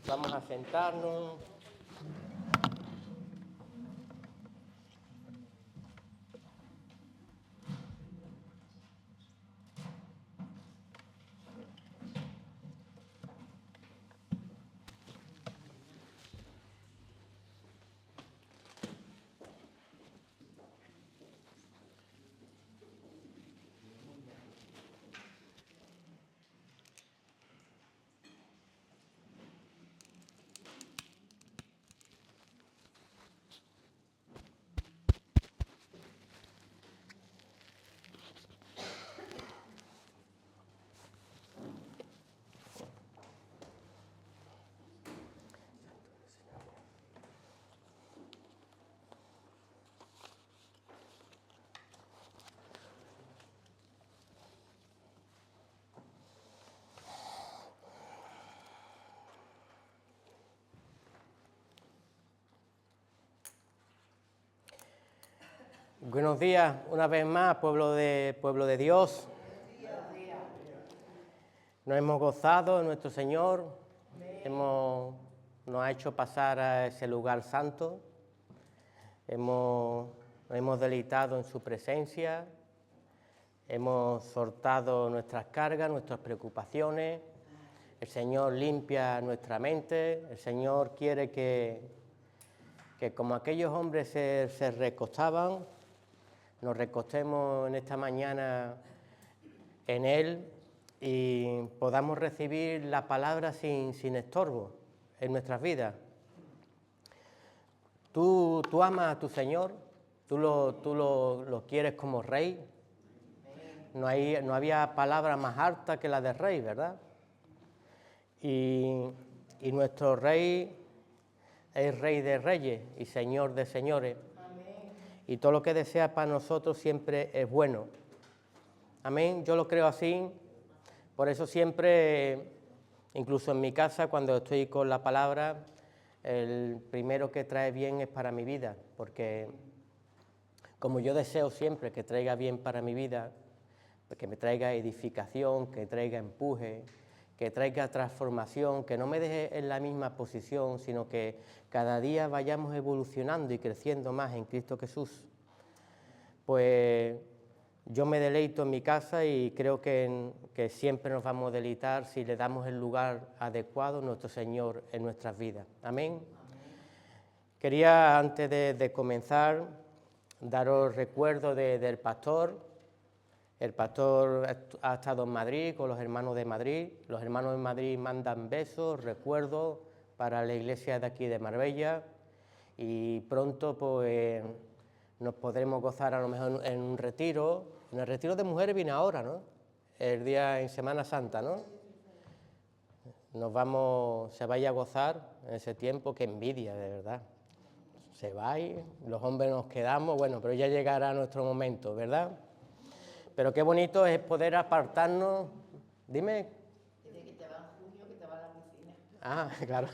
Vamos a sentarnos. Buenos días, una vez más, pueblo de Dios. Nos hemos gozado en nuestro Señor, nos ha hecho pasar a ese lugar santo, nos hemos deleitado en su presencia, hemos soltado nuestras cargas, nuestras preocupaciones. El Señor limpia nuestra mente, el Señor quiere que como aquellos hombres se recostaban, nos recostemos en esta mañana en Él y podamos recibir la palabra sin estorbo en nuestras vidas. ¿Tú amas a tu Señor? ¿Tú lo quieres como Rey? No había palabra más alta que la de Rey, ¿verdad? Y nuestro Rey es Rey de Reyes y Señor de Señores. Y todo lo que desea para nosotros siempre es bueno. Amén, yo lo creo así. Por eso siempre, incluso en mi casa, cuando estoy con la palabra, el primero que trae bien es para mi vida, porque como yo deseo siempre que traiga bien para mi vida, que me traiga edificación, que traiga empuje, que traiga transformación, que no me deje en la misma posición, sino que cada día vayamos evolucionando y creciendo más en Cristo Jesús. Pues yo me deleito en mi casa y creo que siempre nos vamos a deleitar si le damos el lugar adecuado a nuestro Señor en nuestras vidas. Amén. Quería, antes de comenzar, daros recuerdo del pastor. El pastor ha estado en Madrid con los hermanos de Madrid. Los hermanos de Madrid mandan besos, recuerdos para la iglesia de aquí de Marbella. Y pronto pues nos podremos gozar a lo mejor en un retiro. En el retiro de mujeres viene ahora, ¿no? El día en Semana Santa, ¿no? Se vaya a gozar en ese tiempo, qué envidia, de verdad. Se va y los hombres nos quedamos, bueno, pero ya llegará nuestro momento, ¿verdad? Pero qué bonito es poder apartarnos. Dime. Dice que te va en junio, que te va a la piscina. Ah, claro.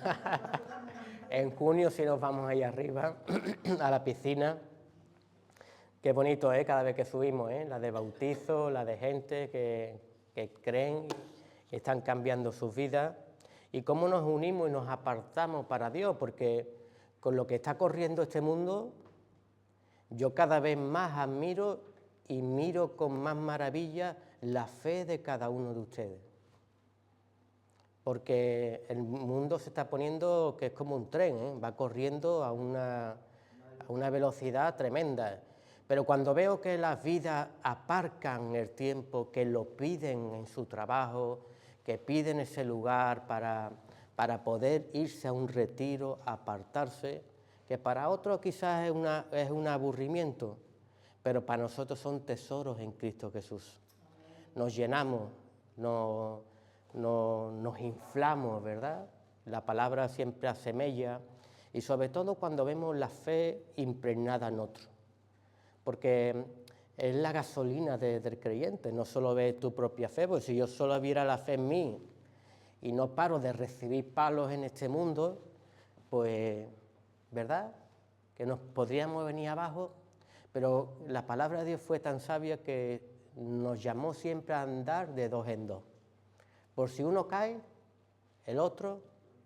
En junio sí nos vamos ahí arriba, a la piscina. Qué bonito, cada vez que subimos, la de bautizo, la de gente que creen y están cambiando sus vidas. Y cómo nos unimos y nos apartamos para Dios, porque con lo que está corriendo este mundo, yo cada vez más admiro y miro con más maravilla la fe de cada uno de ustedes. Porque el mundo se está poniendo que es como un tren, va corriendo a una velocidad tremenda. Pero cuando veo que las vidas aparcan el tiempo, que lo piden en su trabajo, que piden ese lugar para poder irse a un retiro, apartarse, que para otros quizás es un aburrimiento, pero para nosotros son tesoros en Cristo Jesús. Nos llenamos, nos inflamos, ¿verdad? La palabra siempre asemella, y sobre todo cuando vemos la fe impregnada en otro, porque es la gasolina del creyente. No solo ves tu propia fe, porque si yo solo viera la fe en mí y no paro de recibir palos en este mundo, pues, ¿verdad?, que nos podríamos venir abajo. Pero la palabra de Dios fue tan sabia que nos llamó siempre a andar de dos en dos. Por si uno cae, el otro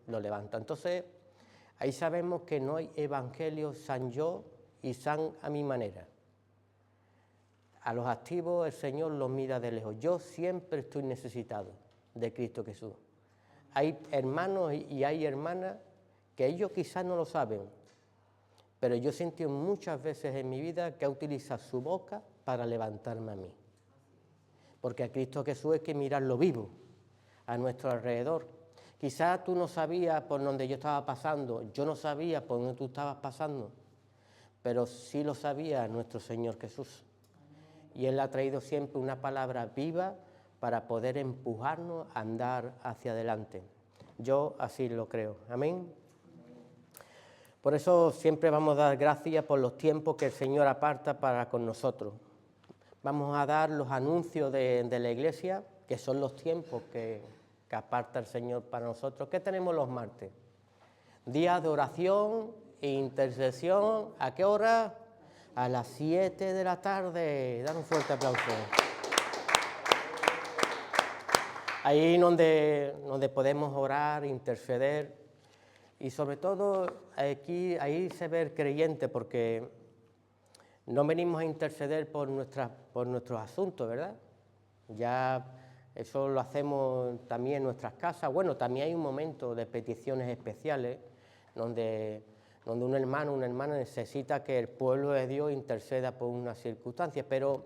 lo levanta. Entonces, ahí sabemos que no hay evangelio san yo y san a mi manera. A los activos el Señor los mira de lejos. Yo siempre estoy necesitado de Cristo Jesús. Hay hermanos y hay hermanas que ellos quizás no lo saben, pero yo he sentido muchas veces en mi vida que ha utilizado su boca para levantarme a mí. Porque a Cristo Jesús hay que mirarlo vivo, a nuestro alrededor. Quizás tú no sabías por donde yo estaba pasando, yo no sabía por donde tú estabas pasando, pero sí lo sabía nuestro Señor Jesús. Y Él ha traído siempre una palabra viva para poder empujarnos a andar hacia adelante. Yo así lo creo. Amén. Por eso siempre vamos a dar gracias por los tiempos que el Señor aparta para con nosotros. Vamos a dar los anuncios de la iglesia, que son los tiempos que aparta el Señor para nosotros. ¿Qué tenemos los martes? Día de oración e intercesión. ¿A qué hora? A las 7 de la tarde. Dan un fuerte aplauso. Ahí donde podemos orar, interceder. Y sobre todo, ahí se ve el creyente, porque no venimos a interceder por nuestros asuntos, ¿verdad? Ya eso lo hacemos también en nuestras casas. Bueno, también hay un momento de peticiones especiales donde un hermano o una hermana necesita que el pueblo de Dios interceda por unas circunstancias, pero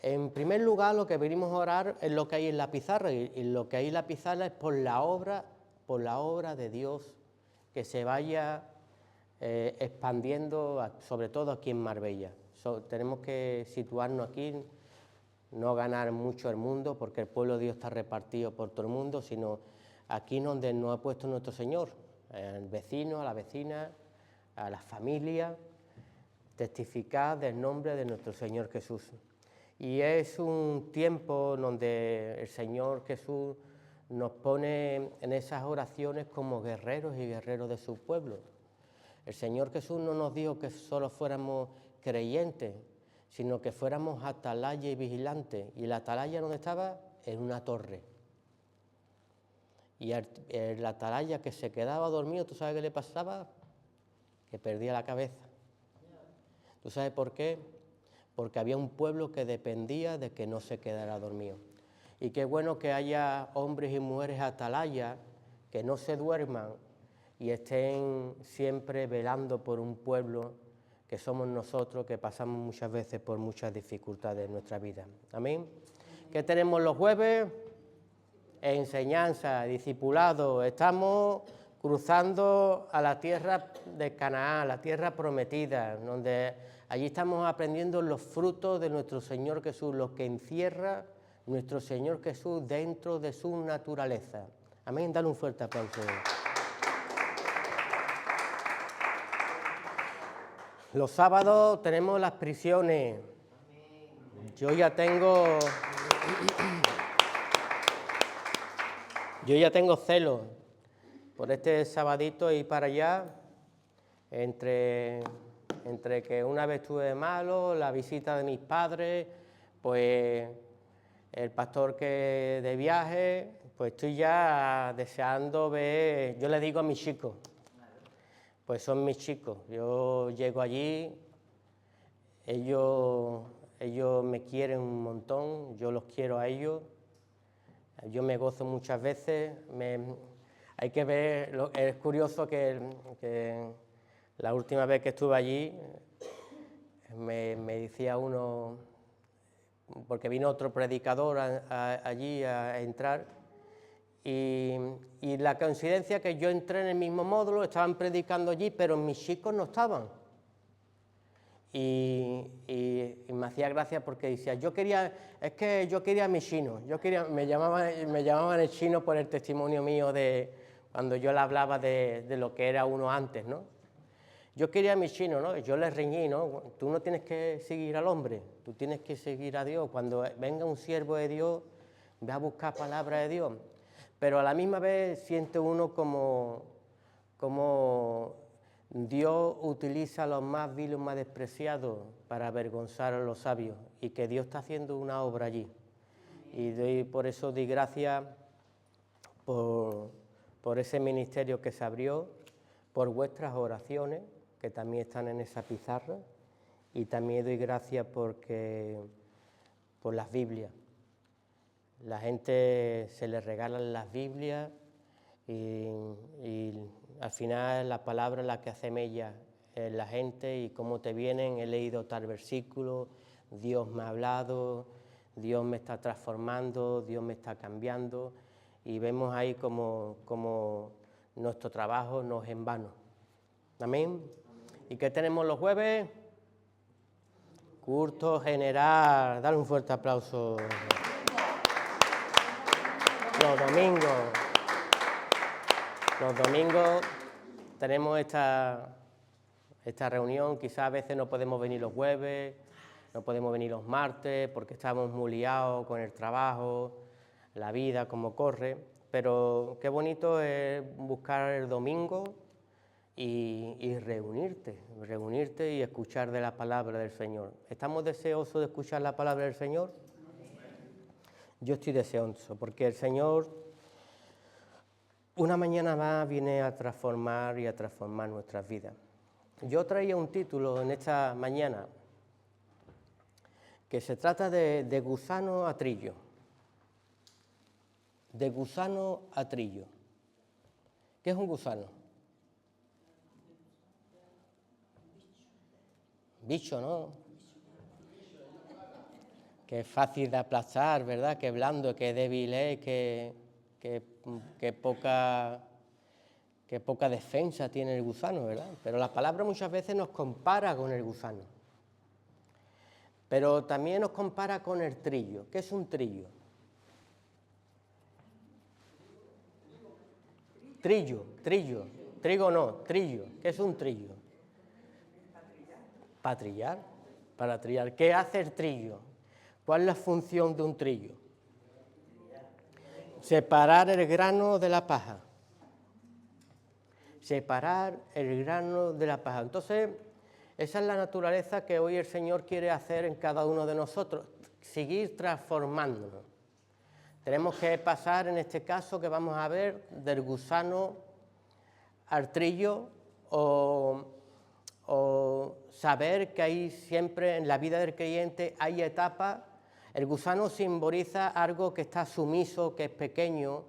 en primer lugar lo que venimos a orar es lo que hay en la pizarra, y lo que hay en la pizarra es por la obra de Dios que se vaya expandiendo, sobre todo aquí en Marbella. Tenemos que situarnos aquí, no ganar mucho el mundo, porque el pueblo de Dios está repartido por todo el mundo, sino aquí donde nos ha puesto nuestro Señor, al vecino, a la vecina, a la familia, testificar del nombre de nuestro Señor Jesús. Y es un tiempo donde el Señor Jesús nos pone en esas oraciones como guerreros y guerreros de su pueblo. El Señor Jesús no nos dijo que solo fuéramos creyentes, sino que fuéramos atalaya y vigilantes. ¿Y la atalaya dónde estaba? En una torre. Y el atalaya que se quedaba dormido, ¿tú sabes qué le pasaba? Que perdía la cabeza. ¿Tú sabes por qué? Porque había un pueblo que dependía de que no se quedara dormido. Y qué bueno que haya hombres y mujeres atalaya que no se duerman y estén siempre velando por un pueblo que somos nosotros, que pasamos muchas veces por muchas dificultades en nuestra vida. Amén. ¿Qué tenemos los jueves? Enseñanza, discipulado. Estamos cruzando a la tierra de Canaán, la tierra prometida, donde allí estamos aprendiendo los frutos de nuestro Señor Jesús, lo que encierra nuestro Señor Jesús dentro de su naturaleza. Amén, dale un fuerte aplauso. Los sábados tenemos las prisiones. Yo ya tengo celos por este sabadito y para allá, entre que una vez estuve malo, la visita de mis padres, pues el pastor que de viaje, pues estoy ya deseando ver, yo les digo a mis chicos, pues son mis chicos, yo llego allí, ellos me quieren un montón, yo los quiero a ellos, yo me gozo muchas veces, hay que ver, es curioso que la última vez que estuve allí, me decía uno, porque vino otro predicador allí a entrar, y la coincidencia que yo entré en el mismo módulo, estaban predicando allí, pero mis chicos no estaban. Y me hacía gracia porque decía, yo quería a mi chino, me llamaban el chino por el testimonio mío de cuando yo le hablaba de lo que era uno antes, ¿no? Yo quería a mi chino, ¿no? Yo les reñí, ¿no? Tú no tienes que seguir al hombre, tú tienes que seguir a Dios. Cuando venga un siervo de Dios, ve a buscar palabra de Dios. Pero a la misma vez siente uno como Dios utiliza a los más viles, los más despreciados para avergonzar a los sabios, y que Dios está haciendo una obra allí. Y por eso doy gracias por por ese ministerio que se abrió, por vuestras oraciones, que también están en esa pizarra, y también doy gracias por las Biblias. La gente se le regalan las Biblias y al final la palabra es la que hace mella en la gente, y cómo te vienen, he leído tal versículo, Dios me ha hablado, Dios me está transformando, Dios me está cambiando, y vemos ahí como nuestro trabajo no es en vano. Amén. ¿Y qué tenemos los jueves? Culto general. Dale un fuerte aplauso. Los domingos tenemos esta reunión. Quizás a veces no podemos venir los jueves, no podemos venir los martes porque estamos muy liados con el trabajo, la vida, cómo corre. Pero qué bonito es buscar el domingo y reunirte y escuchar de la palabra del Señor. ¿Estamos deseosos de escuchar la palabra del Señor? Yo estoy deseoso, porque el Señor una mañana más viene a transformar nuestras vidas. Yo traía un título en esta mañana que se trata de gusano a trillo. De gusano a trillo. ¿Qué es un gusano? Bicho, ¿no? Que es fácil de aplastar, ¿verdad? Que blando, que débil es, que poca defensa tiene el gusano, ¿verdad? Pero la palabra muchas veces nos compara con el gusano. Pero también nos compara con el trillo. ¿Qué es un trillo? Trillo. Trigo no, trillo. ¿Qué es un trillo? Para trillar. ¿Qué hace el trillo? ¿Cuál es la función de un trillo? Separar el grano de la paja. Separar el grano de la paja. Entonces, esa es la naturaleza que hoy el Señor quiere hacer en cada uno de nosotros, seguir transformándonos. Tenemos que pasar, en este caso, que vamos a ver, del gusano al trillo, o saber que hay siempre en la vida del creyente hay etapas. El gusano simboliza algo que está sumiso, que es pequeño,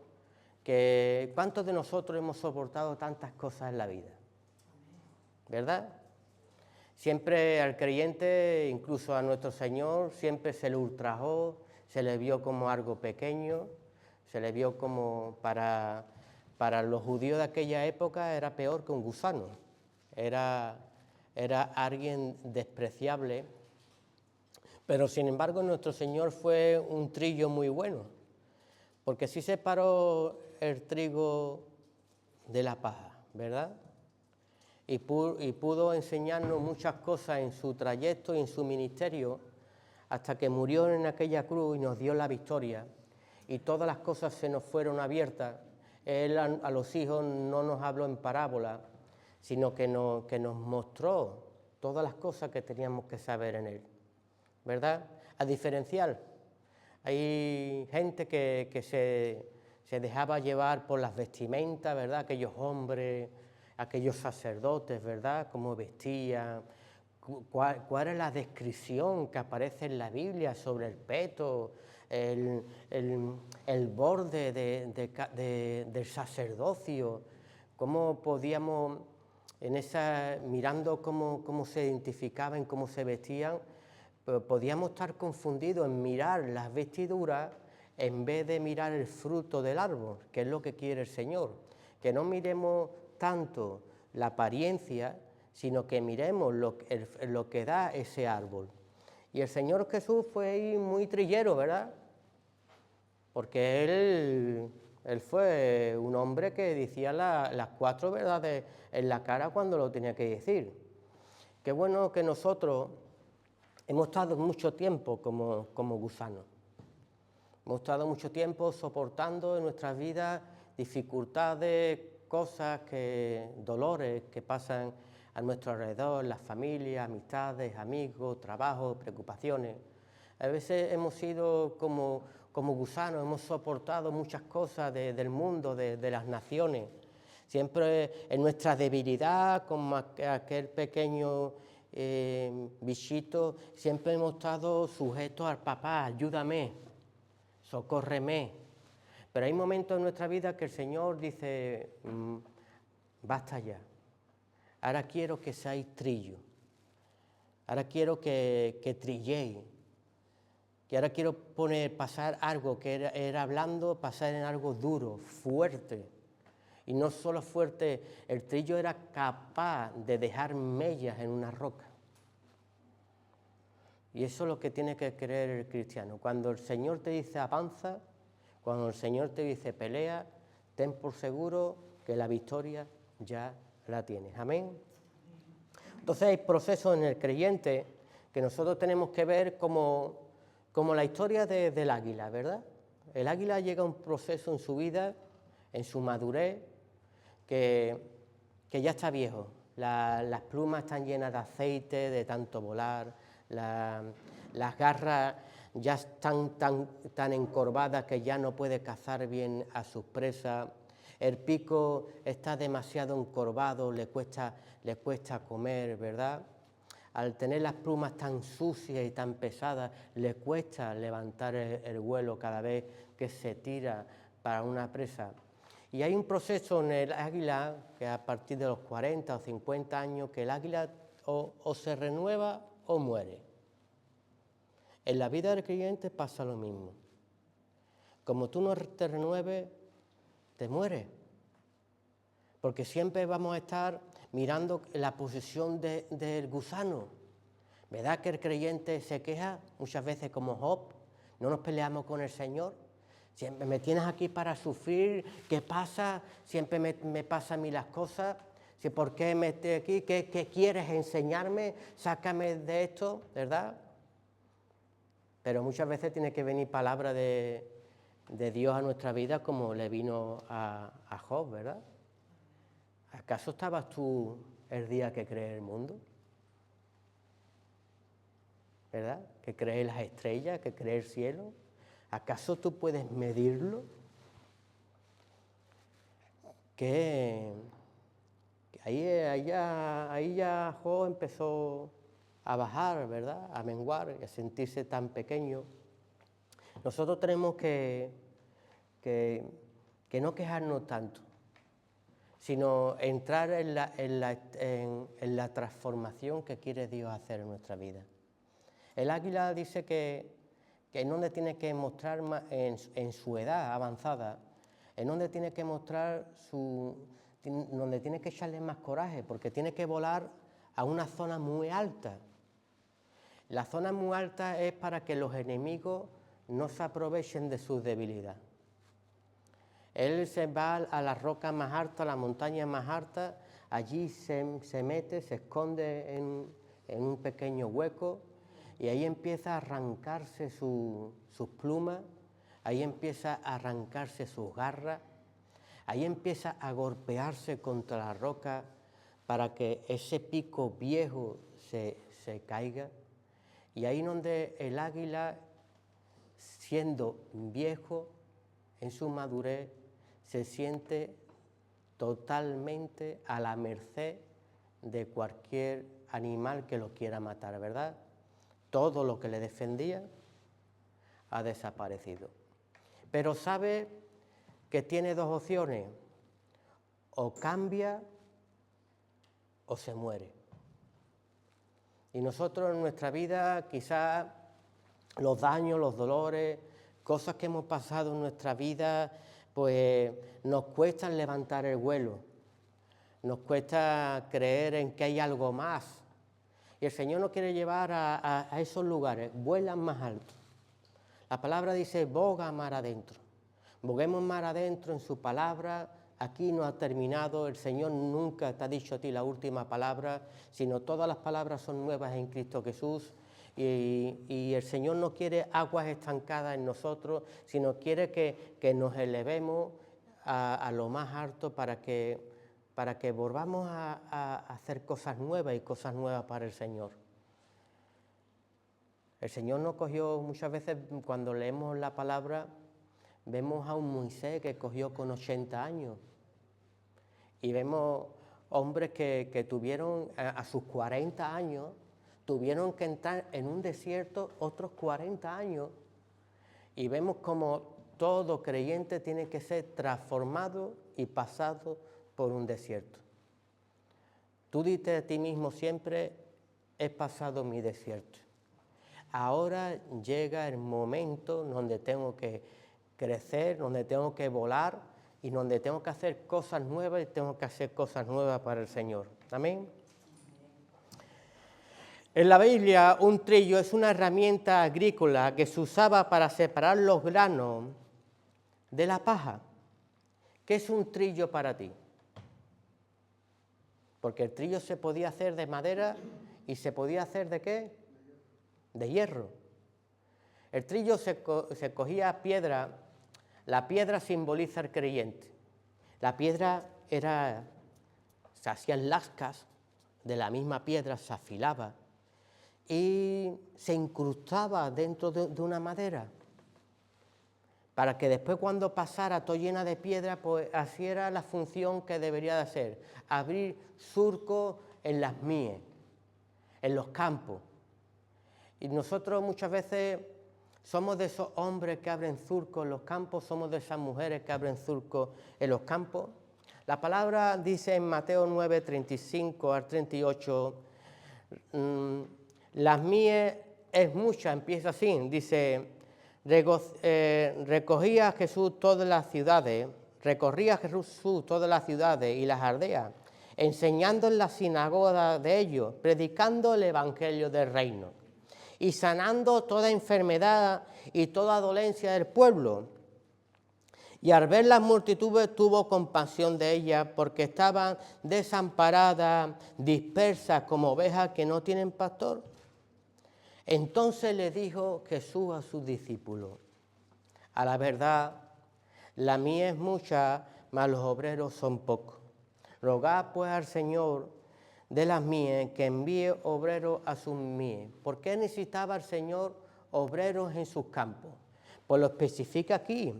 que ¿cuántos de nosotros hemos soportado tantas cosas en la vida? ¿Verdad? Siempre al creyente, incluso a nuestro Señor, siempre se le ultrajó, se le vio como algo pequeño, se le vio como para los judíos de aquella época era peor que un gusano, era alguien despreciable, pero sin embargo nuestro Señor fue un trillo muy bueno, porque sí separó el trigo de la paja, ¿verdad? Y pudo enseñarnos muchas cosas en su trayecto y en su ministerio, hasta que murió en aquella cruz y nos dio la victoria, y todas las cosas se nos fueron abiertas. Él a los hijos no nos habló en parábola, sino que nos mostró todas las cosas que teníamos que saber en él, ¿verdad? A diferencial, hay gente que se dejaba llevar por las vestimentas, ¿verdad? Aquellos hombres, aquellos sacerdotes, ¿verdad? Cómo vestían, cuál es la descripción que aparece en la Biblia sobre el peto, el borde del sacerdocio, cómo podíamos, mirando cómo se identificaban, cómo se vestían, podíamos estar confundidos en mirar las vestiduras en vez de mirar el fruto del árbol, que es lo que quiere el Señor. Que no miremos tanto la apariencia, sino que miremos lo que da ese árbol. Y el Señor Jesús fue ahí muy trillero, ¿verdad? Porque él fue un hombre que decía las 4 verdades en la cara cuando lo tenía que decir. Qué bueno que nosotros hemos estado mucho tiempo como gusanos. Hemos estado mucho tiempo soportando en nuestras vidas dificultades, cosas, dolores que pasan a nuestro alrededor, las familias, amistades, amigos, trabajo, preocupaciones. A veces hemos sido como como gusanos, hemos soportado muchas cosas del mundo, de las naciones. Siempre en nuestra debilidad, como aquel pequeño bichito, siempre hemos estado sujetos al papá, ayúdame, socórreme. Pero hay momentos en nuestra vida que el Señor dice, basta ya, ahora quiero que seáis trillo, ahora quiero que trilléis, que ahora quiero pasar algo que era blando, pasar en algo duro, fuerte. Y no solo fuerte, el trillo era capaz de dejar mellas en una roca. Y eso es lo que tiene que creer el cristiano. Cuando el Señor te dice avanza, cuando el Señor te dice pelea, ten por seguro que la victoria ya la tienes. Amén. Entonces hay procesos en el creyente que nosotros tenemos que ver como la historia del águila, ¿verdad? El águila llega a un proceso en su vida, en su madurez, que ya está viejo. Las plumas están llenas de aceite, de tanto volar, las garras ya están tan encorvadas que ya no puede cazar bien a sus presas, el pico está demasiado encorvado, le cuesta comer, ¿verdad? Al tener las plumas tan sucias y tan pesadas, le cuesta levantar el vuelo cada vez que se tira para una presa. Y hay un proceso en el águila que a partir de los 40 o 50 años que el águila o se renueva o muere. En la vida del creyente pasa lo mismo. Como tú no te renueves, te mueres. Porque siempre vamos a estar mirando la posición del gusano. ¿Verdad que el creyente se queja muchas veces como Job? No nos peleamos con el Señor. Siempre me tienes aquí para sufrir. ¿Qué pasa? Siempre me pasan a mí las cosas. ¿Por qué me estoy aquí? ¿Qué quieres enseñarme? Sácame de esto, ¿verdad? Pero muchas veces tiene que venir palabra de Dios a nuestra vida como le vino a Job, ¿verdad? ¿Acaso estabas tú el día que creé el mundo? ¿Verdad? Que creé las estrellas, que creé el cielo. ¿Acaso tú puedes medirlo? Que ahí ya Job empezó a bajar, ¿verdad? A menguar y a sentirse tan pequeño. Nosotros tenemos que no quejarnos tanto, sino entrar en la transformación que quiere Dios hacer en nuestra vida. El águila dice que en donde tiene que mostrar en su edad avanzada, en donde tiene que mostrar donde tiene que echarle más coraje, porque tiene que volar a una zona muy alta. La zona muy alta es para que los enemigos no se aprovechen de su debilidad. Él se va a la roca más alta, a la montaña más alta, allí se mete, se esconde en un pequeño hueco y ahí empieza a arrancarse sus plumas, ahí empieza a arrancarse sus garras, ahí empieza a golpearse contra la roca para que ese pico viejo se caiga. Y ahí donde el águila, siendo viejo en su madurez, se siente totalmente a la merced de cualquier animal que lo quiera matar, ¿verdad? Todo lo que le defendía ha desaparecido. Pero sabe que tiene dos opciones: o cambia o se muere. Y nosotros en nuestra vida quizás los daños, los dolores, cosas que hemos pasado en nuestra vida, pues nos cuesta levantar el vuelo, nos cuesta creer en que hay algo más. Y el Señor nos quiere llevar a esos lugares, vuelan más alto. La palabra dice, boga mar adentro. Boguemos mar adentro en su palabra. Aquí no ha terminado, el Señor nunca te ha dicho a ti la última palabra, sino todas las palabras son nuevas en Cristo Jesús. Y el Señor no quiere aguas estancadas en nosotros, sino quiere que nos elevemos a lo más alto para que volvamos a hacer cosas nuevas y cosas nuevas para el Señor. El Señor nos cogió muchas veces, cuando leemos la palabra, vemos a un Moisés que cogió con 80 años. Y vemos hombres que tuvieron, a sus 40 años, tuvieron que entrar en un desierto otros 40 años. Y vemos como todo creyente tiene que ser transformado y pasado por un desierto. Tú dices a ti mismo siempre, he pasado mi desierto. Ahora llega el momento donde tengo que crecer, donde tengo que volar y donde tengo que hacer cosas nuevas y tengo que hacer cosas nuevas para el Señor. Amén. En la Biblia, un trillo es una herramienta agrícola que se usaba para separar los granos de la paja. ¿Qué es un trillo para ti? Porque el trillo se podía hacer de madera y se podía hacer ¿de qué? De hierro. El trillo se cogía piedra. La piedra simboliza al creyente. La piedra se hacían lascas de la misma piedra, se afilaba y se incrustaba dentro de una madera, para que después cuando pasara todo llena de piedra, pues así era la función que debería de hacer, abrir surcos en las mies, en los campos. Y nosotros muchas veces somos de esos hombres que abren surcos en los campos, somos de esas mujeres que abren surcos en los campos. La palabra dice en Mateo 9, 35 al 38, las mies es mucha, empieza así, dice, recorría Jesús todas las ciudades y las aldeas, enseñando en la sinagoga de ellos, predicando el evangelio del reino y sanando toda enfermedad y toda dolencia del pueblo. Y al ver las multitudes tuvo compasión de ellas, porque estaban desamparadas, dispersas como ovejas que no tienen pastor. Entonces le dijo Jesús a sus discípulos, a la verdad, la mies es mucha, mas los obreros son pocos. Rogad pues al Señor de las mies que envíe obreros a sus mies. ¿Por qué necesitaba el Señor obreros en sus campos? Pues lo especifica aquí.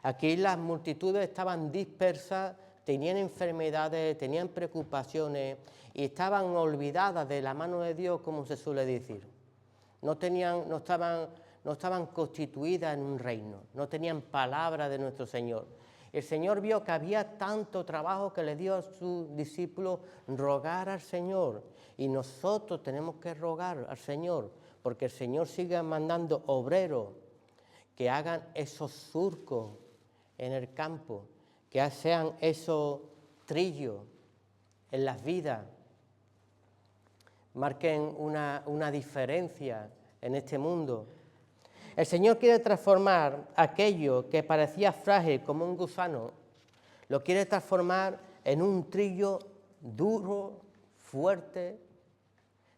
Aquí las multitudes estaban dispersas, tenían enfermedades, tenían preocupaciones y estaban olvidadas de la mano de Dios, como se suele decir. No estaban constituidas en un reino, no tenían palabra de nuestro Señor. El Señor vio que había tanto trabajo que le dio a sus discípulos rogar al Señor. Y nosotros tenemos que rogar al Señor, porque el Señor sigue mandando obreros que hagan esos surcos en el campo, que sean esos trillos en las vidas, marquen una diferencia en este mundo. El Señor quiere transformar aquello que parecía frágil como un gusano, lo quiere transformar en un trillo duro, fuerte.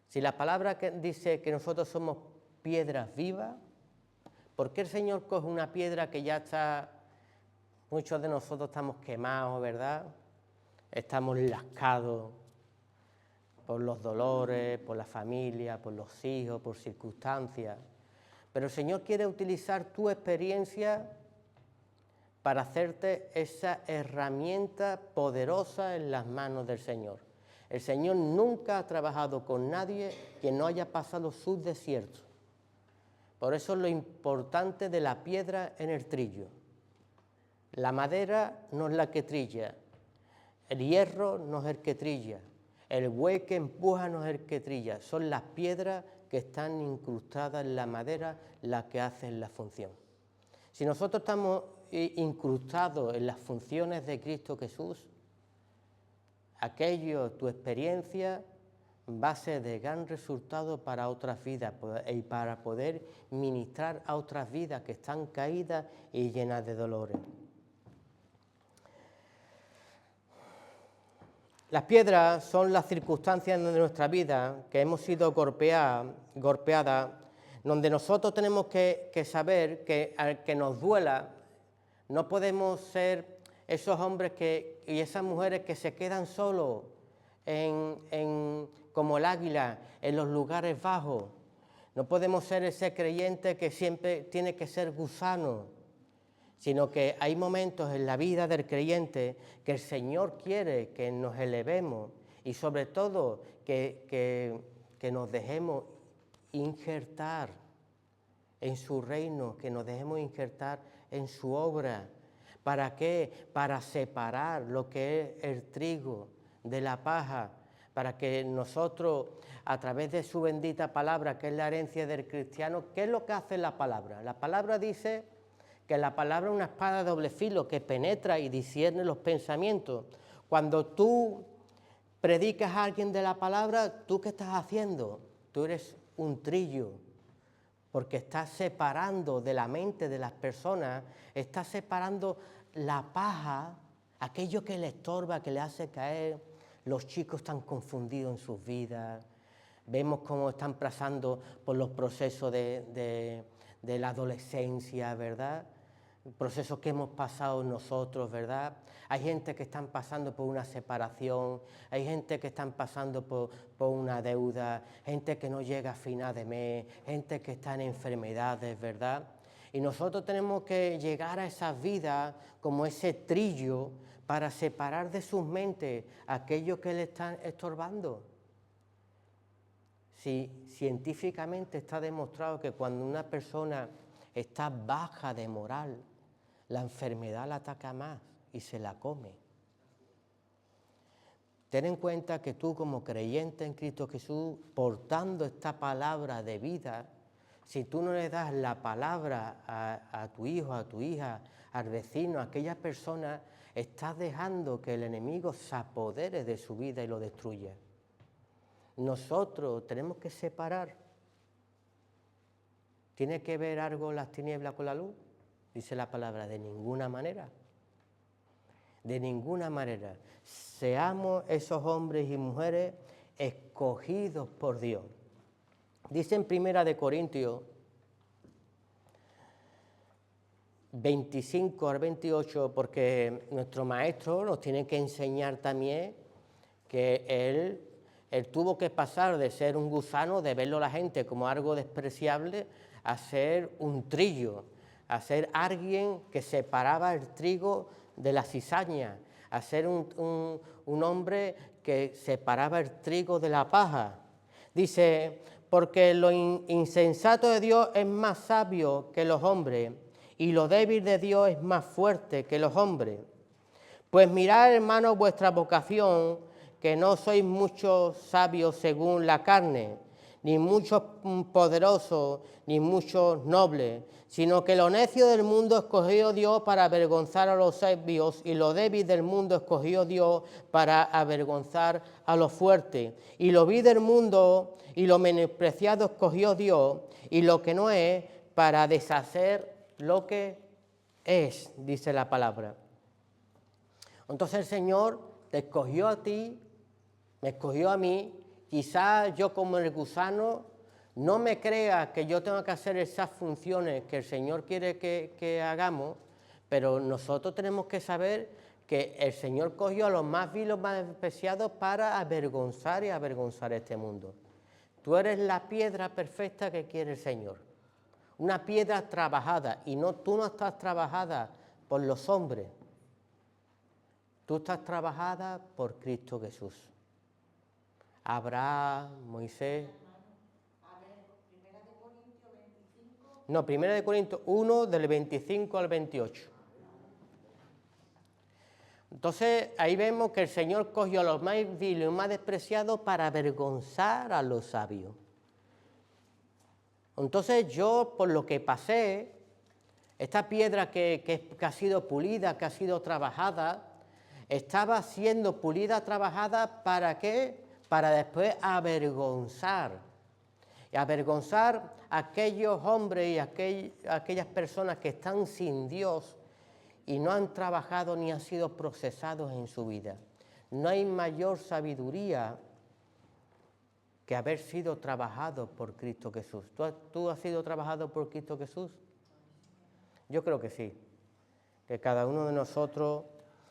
Si la palabra que dice que nosotros somos piedras vivas, ¿por qué el Señor coge una piedra que ya está, muchos de nosotros estamos quemados, ¿verdad? Estamos lascados por los dolores, por la familia, por los hijos, por circunstancias. Pero el Señor quiere utilizar tu experiencia para hacerte esa herramienta poderosa en las manos del Señor. El Señor nunca ha trabajado con nadie que no haya pasado sus desiertos. Por eso es lo importante de la piedra en el trillo. La madera no es la que trilla, el hierro no es el que trilla, el buey que empuja no es el que trilla, son las piedras que están incrustadas en la madera las que hacen la función. Si nosotros estamos incrustados en las funciones de Cristo Jesús, aquello, tu experiencia, va a ser de gran resultado para otras vidas y para poder ministrar a otras vidas que están caídas y llenas de dolores. Las piedras son las circunstancias de nuestra vida que hemos sido golpeadas, donde nosotros tenemos que saber que al que nos duela, no podemos ser esos hombres y esas mujeres que se quedan solos como el águila en los lugares bajos. No podemos ser ese creyente que siempre tiene que ser gusano, sino que hay momentos en la vida del creyente que el Señor quiere que nos elevemos y sobre todo que nos dejemos injertar en su reino, que nos dejemos injertar en su obra. ¿Para qué? Para separar lo que es el trigo de la paja, para que nosotros, a través de su bendita palabra, que es la herencia del cristiano, ¿qué es lo que hace la palabra? La palabra dice que la palabra es una espada de doble filo que penetra y discierne los pensamientos. Cuando tú predicas a alguien de la palabra, ¿tú qué estás haciendo? Tú eres un trillo, porque estás separando de la mente de las personas, estás separando la paja, aquello que le estorba, que le hace caer. Los chicos están confundidos en sus vidas, vemos cómo están pasando por los procesos de la adolescencia, ¿verdad? Procesos que hemos pasado nosotros, ¿verdad? Hay gente que están pasando por una separación, hay gente que están pasando por una deuda, gente que no llega a final de mes, gente que está en enfermedades, ¿verdad? Y nosotros tenemos que llegar a esas vidas como ese trillo para separar de sus mentes aquello que le están estorbando. Si científicamente está demostrado que cuando una persona está baja de moral, la enfermedad la ataca más y se la come. Ten en cuenta que tú, como creyente en Cristo Jesús, portando esta palabra de vida, si tú no le das la palabra a tu hijo, a tu hija, al vecino, a aquella persona, estás dejando que el enemigo se apodere de su vida y lo destruya. Nosotros tenemos que separar. ¿Tiene que ver algo las tinieblas con la luz? Dice la palabra, de ninguna manera. De ninguna manera. Seamos esos hombres y mujeres escogidos por Dios. Dice en 1 Corintios 25 al 28, porque nuestro maestro nos tiene que enseñar también que él tuvo que pasar de ser un gusano, de verlo a la gente como algo despreciable, a ser un trillo, a ser alguien que separaba el trigo de la cizaña, a ser un hombre que separaba el trigo de la paja. Dice, porque lo insensato de Dios es más sabio que los hombres, y lo débil de Dios es más fuerte que los hombres. Pues mirad, hermanos, vuestra vocación, que no sois muchos sabios según la carne, ni muchos poderosos, ni muchos nobles, sino que lo necio del mundo escogió Dios para avergonzar a los sabios, y lo débil del mundo escogió Dios para avergonzar a los fuertes. Y lo vil del mundo y lo menospreciado escogió Dios, y lo que no es, para deshacer lo que es, dice la palabra. Entonces el Señor te escogió a ti, me escogió a mí. Quizás yo, como el gusano, no me crea que yo tengo que hacer esas funciones que el Señor quiere que hagamos, pero nosotros tenemos que saber que el Señor cogió a los más viles, más despreciados para avergonzar y avergonzar este mundo. Tú eres la piedra perfecta que quiere el Señor. Una piedra trabajada, y tú no estás trabajada por los hombres, tú estás trabajada por Cristo Jesús. Abraham, Moisés. No, 1 Corintios 1, del 25 al 28. Entonces, ahí vemos que el Señor cogió a los más viles y más despreciados para avergonzar a los sabios. Entonces yo, por lo que pasé, esta piedra que ha sido pulida, que ha sido trabajada, estaba siendo pulida, trabajada, ¿para qué? Para después avergonzar. Y avergonzar a aquellos hombres y aquellas personas que están sin Dios y no han trabajado ni han sido procesados en su vida. No hay mayor sabiduría que haber sido trabajado por Cristo Jesús. ¿Tú has sido trabajado por Cristo Jesús? Yo creo que sí. Que cada uno de nosotros,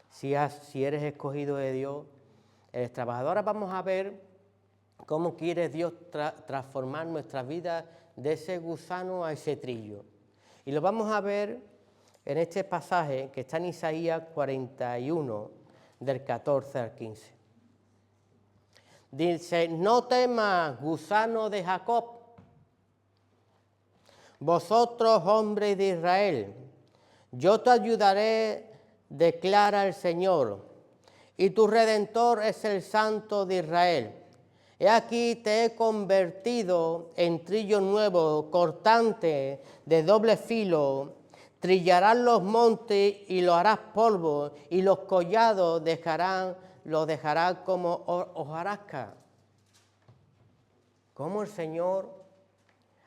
si eres escogido de Dios, eres trabajador. Ahora vamos a ver cómo quiere Dios transformar nuestras vidas de ese gusano a ese trillo. Y lo vamos a ver en este pasaje que está en Isaías 41, del 14 al 15. Dice, no temas, gusano de Jacob, vosotros hombres de Israel, yo te ayudaré, declara el Señor, y tu Redentor es el Santo de Israel. He aquí te he convertido en trillo nuevo, cortante, de doble filo. Trillarás los montes y lo harás polvo, y los collados lo dejarán como hojarasca. Como el Señor,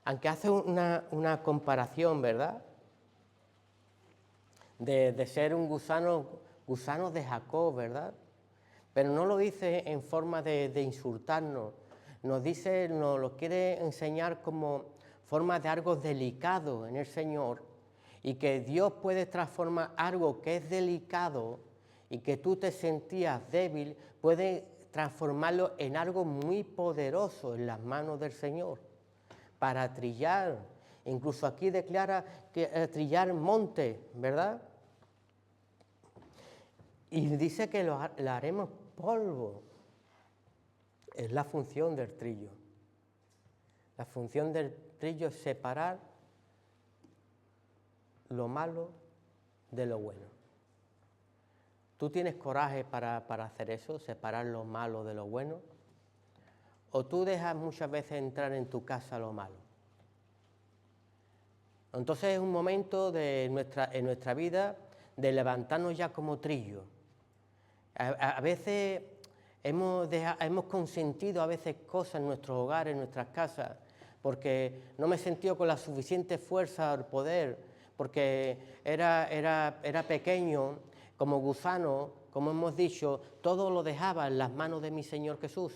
aunque hace una comparación, ¿verdad? De ser un gusano de Jacob, ¿verdad? Pero no lo dice en forma de insultarnos, nos lo quiere enseñar como forma de algo delicado en el Señor, y que Dios puede transformar algo que es delicado y que tú te sentías débil, puede transformarlo en algo muy poderoso en las manos del Señor, para trillar. Incluso aquí declara que trillar montes, ¿verdad? Y dice que lo haremos polvo. Es la función del trillo. La función del trillo es separar lo malo de lo bueno. ¿Tú tienes coraje para hacer eso, separar lo malo de lo bueno? ¿O tú dejas muchas veces entrar en tu casa lo malo? Entonces es un momento en nuestra vida de levantarnos ya como trillo. A veces hemos consentido a veces cosas en nuestros hogares, en nuestras casas, porque no me he sentido con la suficiente fuerza o poder, porque era pequeño, como gusano, como hemos dicho, todo lo dejaba en las manos de mi Señor Jesús.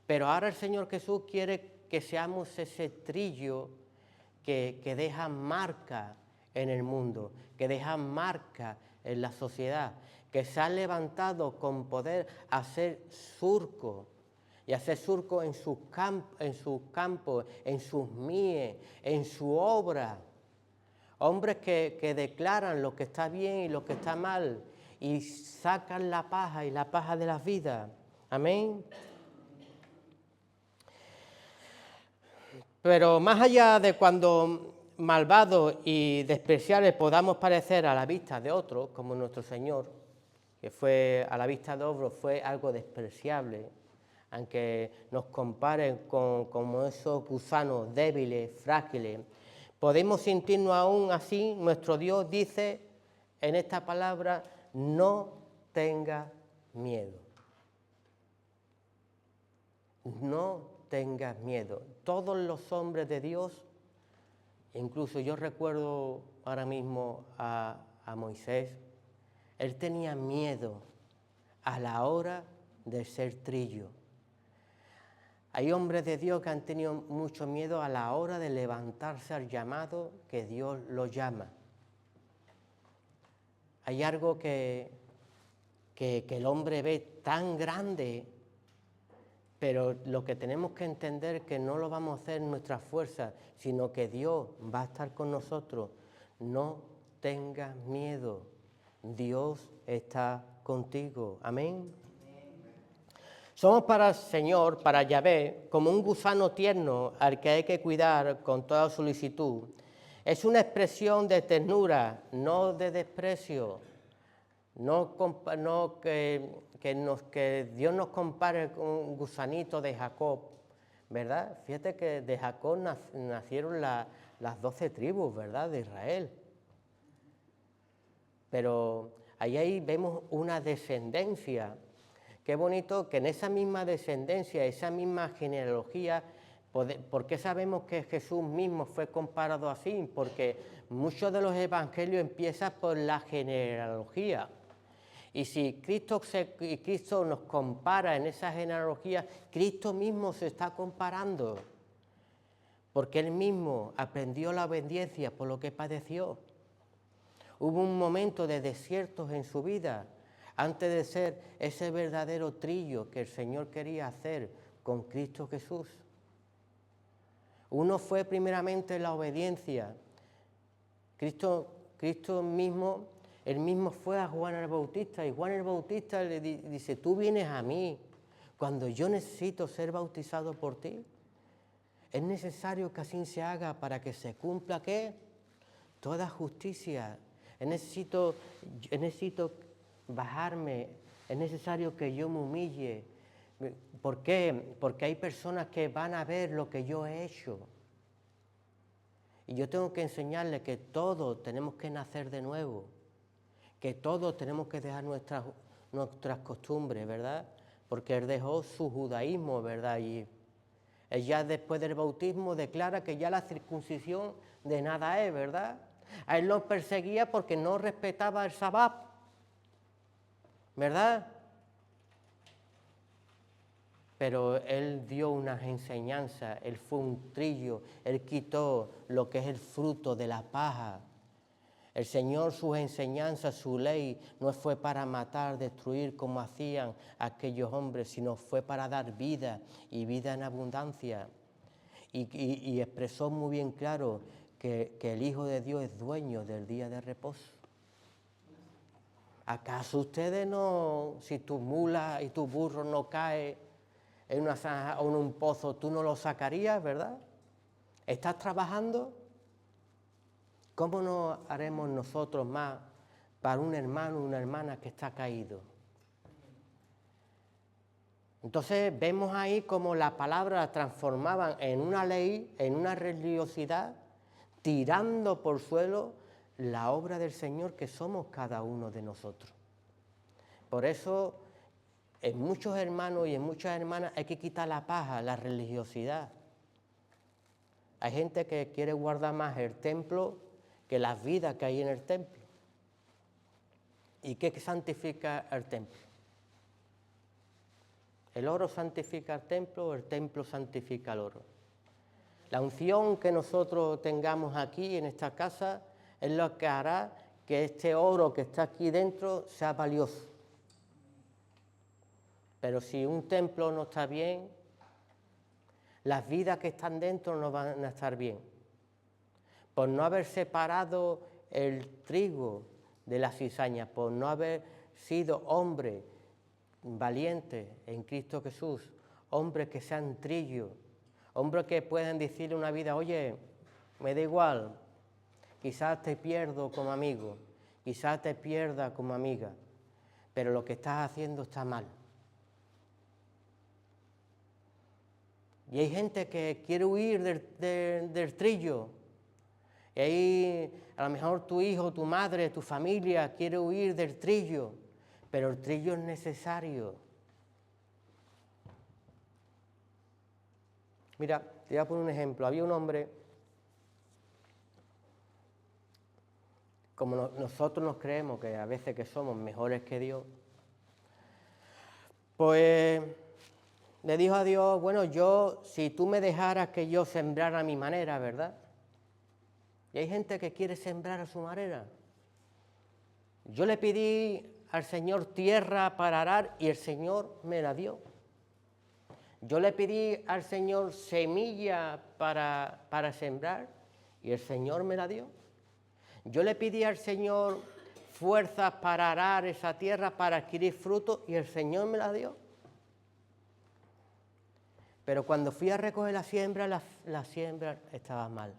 Pero ahora el Señor Jesús quiere que seamos ese trillo que deja marca en el mundo, que deja marca en la sociedad, que se ha levantado con poder a hacer surco, y hacer surco en sus campos, en sus mies, en su obra. Hombres que declaran lo que está bien y lo que está mal, y sacan la paja y la paja de las vidas. Amén. Pero más allá de cuando malvados y despreciables podamos parecer a la vista de otros, como nuestro Señor, que fue a la vista de otros fue algo despreciable, aunque nos comparen como esos gusanos débiles, frágiles, podemos sentirnos aún así. Nuestro Dios dice en esta palabra, no tengas miedo. No tengas miedo. Todos los hombres de Dios, incluso yo recuerdo ahora mismo a Moisés, él tenía miedo a la hora de ser trillo. Hay hombres de Dios que han tenido mucho miedo a la hora de levantarse al llamado que Dios los llama. Hay algo que el hombre ve tan grande, pero lo que tenemos que entender es que no lo vamos a hacer en nuestras fuerzas, sino que Dios va a estar con nosotros. No tengas miedo, Dios está contigo. Amén. Somos para el Señor, para Yahvé, como un gusano tierno al que hay que cuidar con toda solicitud. Es una expresión de ternura, no de desprecio. No que Dios nos compare con un gusanito de Jacob, ¿verdad? Fíjate que de Jacob nacieron las 12 tribus, ¿verdad?, de Israel. Pero ahí vemos una descendencia. Qué bonito que en esa misma descendencia, esa misma genealogía, ¿por qué sabemos que Jesús mismo fue comparado así? Porque muchos de los evangelios empiezan por la genealogía. Y si Cristo nos compara en esa genealogía, Cristo mismo se está comparando, porque Él mismo aprendió la obediencia por lo que padeció. Hubo un momento de desiertos en su vida, antes de ser ese verdadero trillo que el Señor quería hacer con Cristo Jesús. Uno fue primeramente la obediencia. Cristo mismo, él mismo fue a Juan el Bautista y Juan el Bautista le dice, tú vienes a mí cuando yo necesito ser bautizado por ti. Es necesario que así se haga para que se cumpla, ¿qué? Toda justicia. Necesito bajarme, es necesario que yo me humille. ¿Por qué? Porque hay personas que van a ver lo que yo he hecho. Y yo tengo que enseñarles que todos tenemos que nacer de nuevo, que todos tenemos que dejar nuestras costumbres, ¿verdad? Porque él dejó su judaísmo, ¿verdad? Y él ya después del bautismo declara que ya la circuncisión de nada es, ¿verdad? A él lo perseguía porque no respetaba el sabbat, ¿verdad? Pero él dio unas enseñanzas, él fue un trillo, él quitó lo que es el fruto de la paja. El Señor, sus enseñanzas, su ley, no fue para matar, destruir como hacían aquellos hombres, sino fue para dar vida y vida en abundancia. Y expresó muy bien claro que el Hijo de Dios es dueño del día de reposo. ¿Acaso ustedes no, si tu mula y tu burro no cae en una zanja o en un pozo, tú no lo sacarías, verdad? ¿Estás trabajando? ¿Cómo no haremos nosotros más para un hermano o una hermana que está caído? Entonces vemos ahí cómo la palabra la transformaban en una ley, en una religiosidad, tirando por suelo la obra del Señor que somos cada uno de nosotros. Por eso en muchos hermanos y en muchas hermanas hay que quitar la paja, la religiosidad. Hay gente que quiere guardar más el templo que las vidas que hay en el templo. ¿Y qué santifica el templo? ¿El oro santifica el templo o el templo santifica el oro? La unción que nosotros tengamos aquí en esta casa es lo que hará que este oro que está aquí dentro sea valioso. Pero si un templo no está bien, las vidas que están dentro no van a estar bien. Por no haber separado el trigo de la cizaña, por no haber sido hombres valientes en Cristo Jesús, hombres que sean trillo, hombres que puedan decirle una vida, oye, me da igual, quizás te pierdo como amigo, quizás te pierda como amiga, pero lo que estás haciendo está mal. Y hay gente que quiere huir del trillo. Y ahí a lo mejor tu hijo, tu madre, tu familia quiere huir del trillo, pero el trillo es necesario. Mira, te voy a poner un ejemplo. Había un hombre, como nosotros nos creemos que a veces que somos mejores que Dios, pues le dijo a Dios, bueno, si tú me dejaras que yo sembrara a mi manera, ¿verdad? Y hay gente que quiere sembrar a su manera. Yo le pedí al Señor tierra para arar y el Señor me la dio. Yo le pedí al Señor semilla para sembrar y el Señor me la dio. Yo le pedí al Señor fuerzas para arar esa tierra, para adquirir frutos y el Señor me la dio. Pero cuando fui a recoger la siembra estaba mal.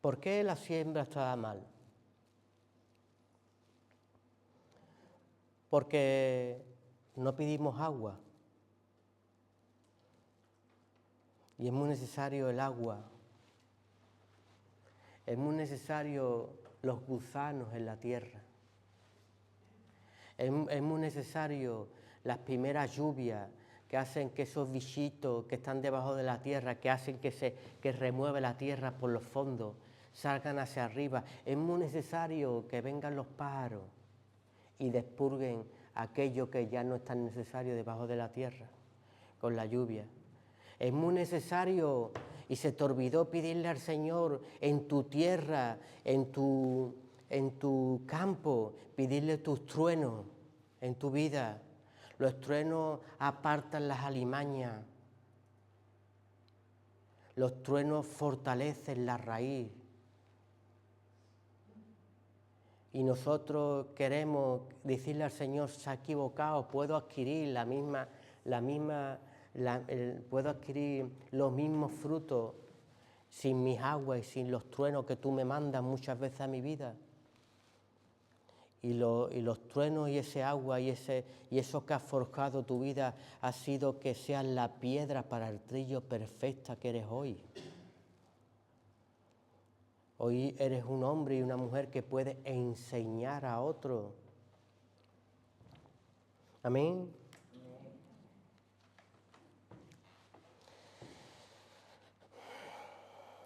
¿Por qué la siembra estaba mal? Porque no pedimos agua. Y es muy necesario el agua. Es muy necesario los gusanos en la tierra. Es muy necesario las primeras lluvias que hacen que esos bichitos que están debajo de la tierra, que hacen que remueve la tierra por los fondos, salgan hacia arriba. Es muy necesario que vengan los pájaros y despurguen aquello que ya no es tan necesario debajo de la tierra, con la lluvia. Es muy necesario, y se te olvidó pedirle al Señor en tu tierra, en tu campo, pedirle tus truenos en tu vida. Los truenos apartan las alimañas. Los truenos fortalecen la raíz. Y nosotros queremos decirle al Señor, se ha equivocado, puedo adquirir puedo adquirir los mismos frutos sin mis aguas y sin los truenos que tú me mandas muchas veces a mi vida. Y los truenos y ese agua y eso que ha forjado tu vida ha sido que seas la piedra para el trillo perfecta que eres hoy. Hoy eres un hombre y una mujer que puede enseñar a otro. Amén.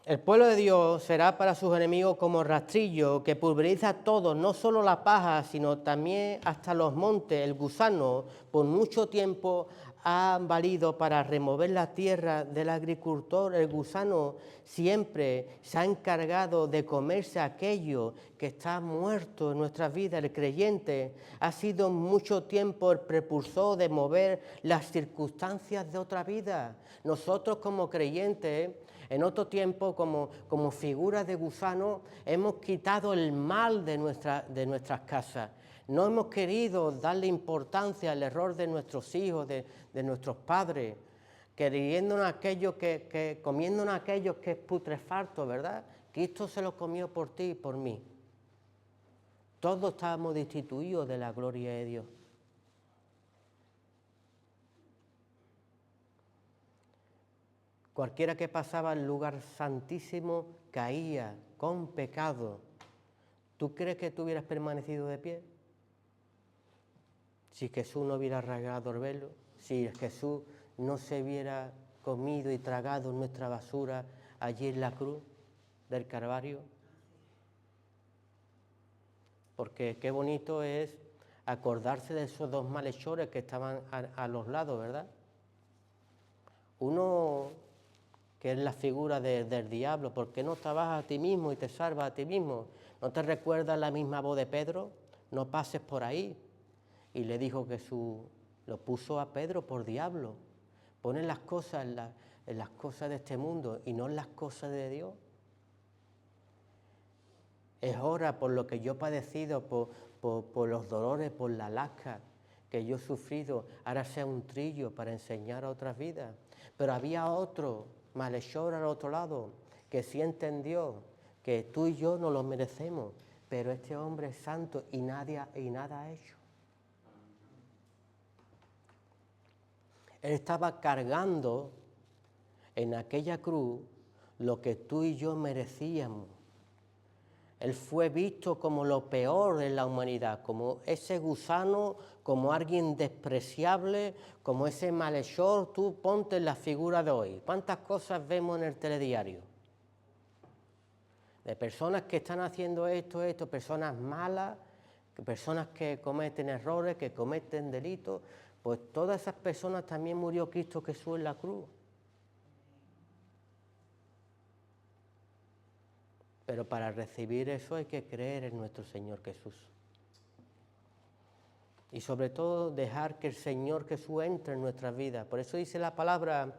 El pueblo de Dios será para sus enemigos como rastrillo que pulveriza todo, no solo la paja, sino también hasta los montes. El gusano por mucho tiempo ha valido para remover la tierra del agricultor. El gusano siempre se ha encargado de comerse aquello que está muerto en nuestras vidas. El creyente ha sido mucho tiempo el propulsor de mover las circunstancias de otra vida. Nosotros como creyentes, en otro tiempo, como figuras de gusano, hemos quitado el mal de nuestras casas. No hemos querido darle importancia al error de nuestros hijos, de nuestros padres, comiéndonos aquello que es putrefacto, ¿verdad? Cristo se lo comió por ti y por mí. Todos estábamos destituidos de la gloria de Dios. Cualquiera que pasaba al lugar santísimo caía con pecado. ¿Tú crees que tú hubieras permanecido de pie? Si Jesús no hubiera rasgado el velo, si Jesús no se hubiera comido y tragado nuestra basura allí en la cruz del Calvario. Porque qué bonito es acordarse de esos dos malhechores que estaban a los lados, ¿verdad? Uno que es la figura del diablo, ¿por qué no trabajas a ti mismo y te salvas a ti mismo? ¿No te recuerdas la misma voz de Pedro? No pases por ahí. Y le dijo Jesús, lo puso a Pedro por diablo. Pone las cosas en las cosas de este mundo y no en las cosas de Dios. Es hora, por lo que yo he padecido, por los dolores, por la lasca que yo he sufrido, ahora sea un trillo para enseñar a otras vidas. Pero había otro malhechor al otro lado que sí entendió que tú y yo no lo merecemos, pero este hombre es santo y nada ha hecho. Él estaba cargando en aquella cruz lo que tú y yo merecíamos. Él fue visto como lo peor de la humanidad, como ese gusano, como alguien despreciable, como ese malhechor. Tú ponte en la figura de hoy. ¿Cuántas cosas vemos en el telediario? De personas que están haciendo esto, personas malas, personas que cometen errores, que cometen delitos. Pues todas esas personas también murió Cristo Jesús en la cruz. Pero para recibir eso hay que creer en nuestro Señor Jesús. Y sobre todo dejar que el Señor Jesús entre en nuestras vidas. Por eso dice la palabra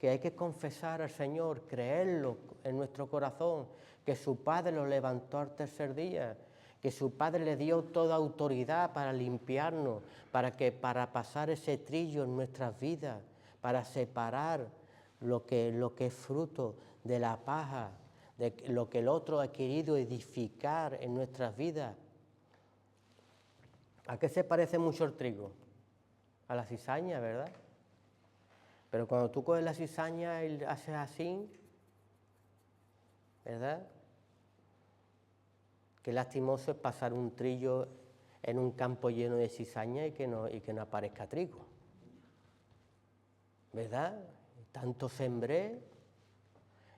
que hay que confesar al Señor, creerlo en nuestro corazón, que su Padre lo levantó al tercer día, que su Padre le dio toda autoridad para limpiarnos, para pasar ese trillo en nuestras vidas, para separar lo que es fruto de la paja, de lo que el otro ha querido edificar en nuestras vidas. ¿A qué se parece mucho el trigo? A la cizaña, ¿verdad? Pero cuando tú coges la cizaña y haces así, ¿verdad? Qué lastimoso es pasar un trillo en un campo lleno de cizaña y que no aparezca trigo, ¿verdad? Tanto sembré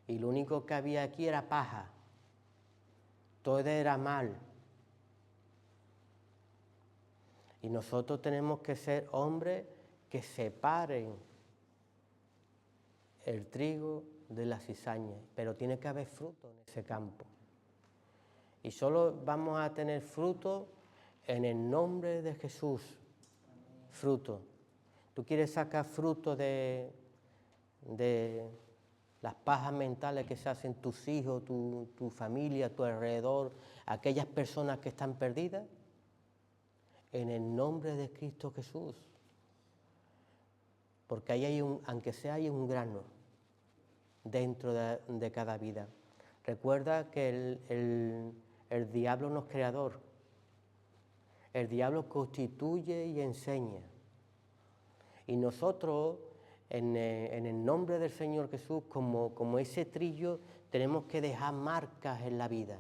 y lo único que había aquí era paja, todo era mal. Y nosotros tenemos que ser hombres que separen el trigo de la cizaña, pero tiene que haber fruto en ese campo. Y solo vamos a tener fruto en el nombre de Jesús. Fruto. ¿Tú quieres sacar fruto de las pajas mentales que se hacen tus hijos, tu familia, tu alrededor, aquellas personas que están perdidas, en el nombre de Cristo Jesús. Porque ahí hay aunque sea hay un grano dentro de cada vida. Recuerda que el diablo no es creador. El diablo constituye y enseña. Y nosotros, en el nombre del Señor Jesús, como ese trillo, tenemos que dejar marcas en la vida.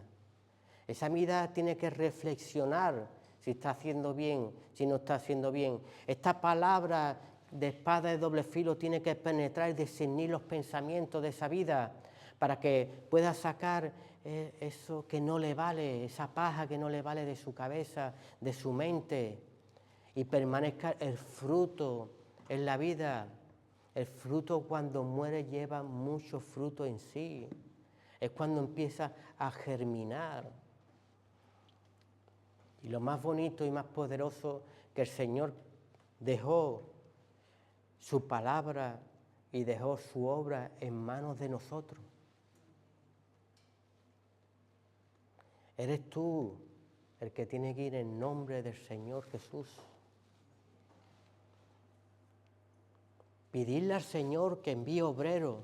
Esa vida tiene que reflexionar si está haciendo bien, si no está haciendo bien. Esta palabra de espada de doble filo tiene que penetrar y discernir los pensamientos de esa vida para que pueda sacar eso que no le vale, esa paja que no le vale de su cabeza, de su mente, y permanezca el fruto en la vida. El fruto cuando muere lleva mucho fruto en sí. Es cuando empieza a germinar. Y lo más bonito y más poderoso que el Señor dejó su palabra y dejó su obra en manos de nosotros. Eres tú el que tiene que ir en nombre del Señor Jesús. Pedirle al Señor que envíe obreros,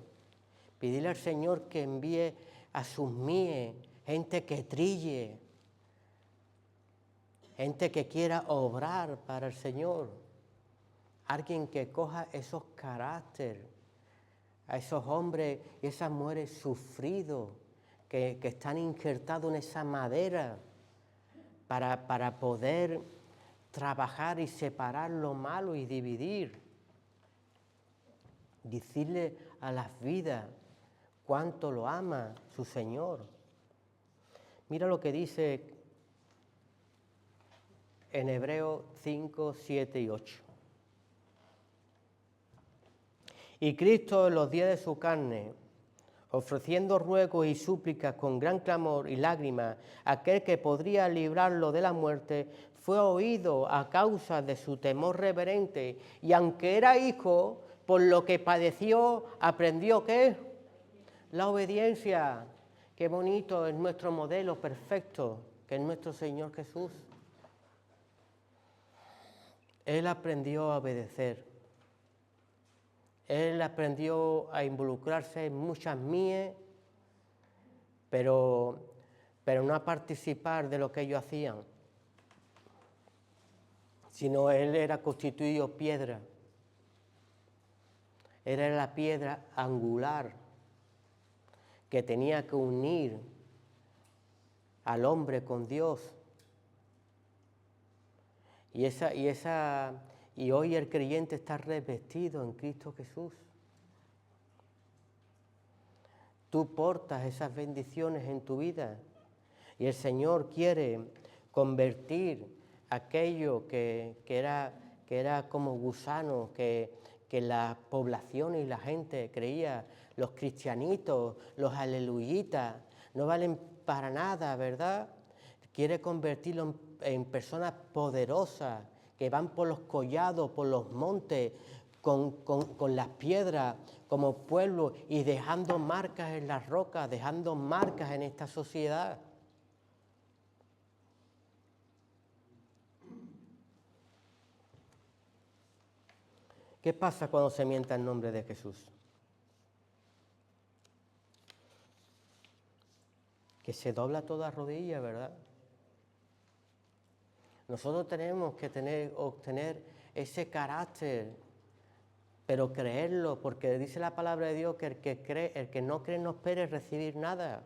pedirle al Señor que envíe a sus mies, gente que trille, gente que quiera obrar para el Señor, alguien que coja esos caracteres, a esos hombres y esas mujeres sufridos que están injertados en esa madera para poder trabajar y separar lo malo y dividir. Decirle a las vidas cuánto lo ama su Señor. Mira lo que dice en Hebreos 5, 7 y 8. Y Cristo en los días de su carne, ofreciendo ruegos y súplicas con gran clamor y lágrimas, aquel que podría librarlo de la muerte, fue oído a causa de su temor reverente, y aunque era hijo, por lo que padeció, aprendió ¿qué? La obediencia. Qué bonito es nuestro modelo perfecto, que es nuestro Señor Jesús. Él aprendió a obedecer. Él aprendió a involucrarse en muchas mies, pero no a participar de lo que ellos hacían, sino él era constituido piedra. Era la piedra angular que tenía que unir al hombre con Dios. Y hoy el creyente está revestido en Cristo Jesús. Tú portas esas bendiciones en tu vida y el Señor quiere convertir aquello que era como gusano, que la población y la gente creía, los cristianitos, los aleluyitas, no valen para nada, ¿verdad? Quiere convertirlo en personas poderosas que van por los collados, por los montes, con las piedras como pueblo y dejando marcas en las rocas, dejando marcas en esta sociedad. ¿Qué pasa cuando se mienta el nombre de Jesús? Que se dobla toda rodilla, ¿verdad? Nosotros tenemos que obtener ese carácter, pero creerlo, porque dice la palabra de Dios que el que no cree no espere recibir nada.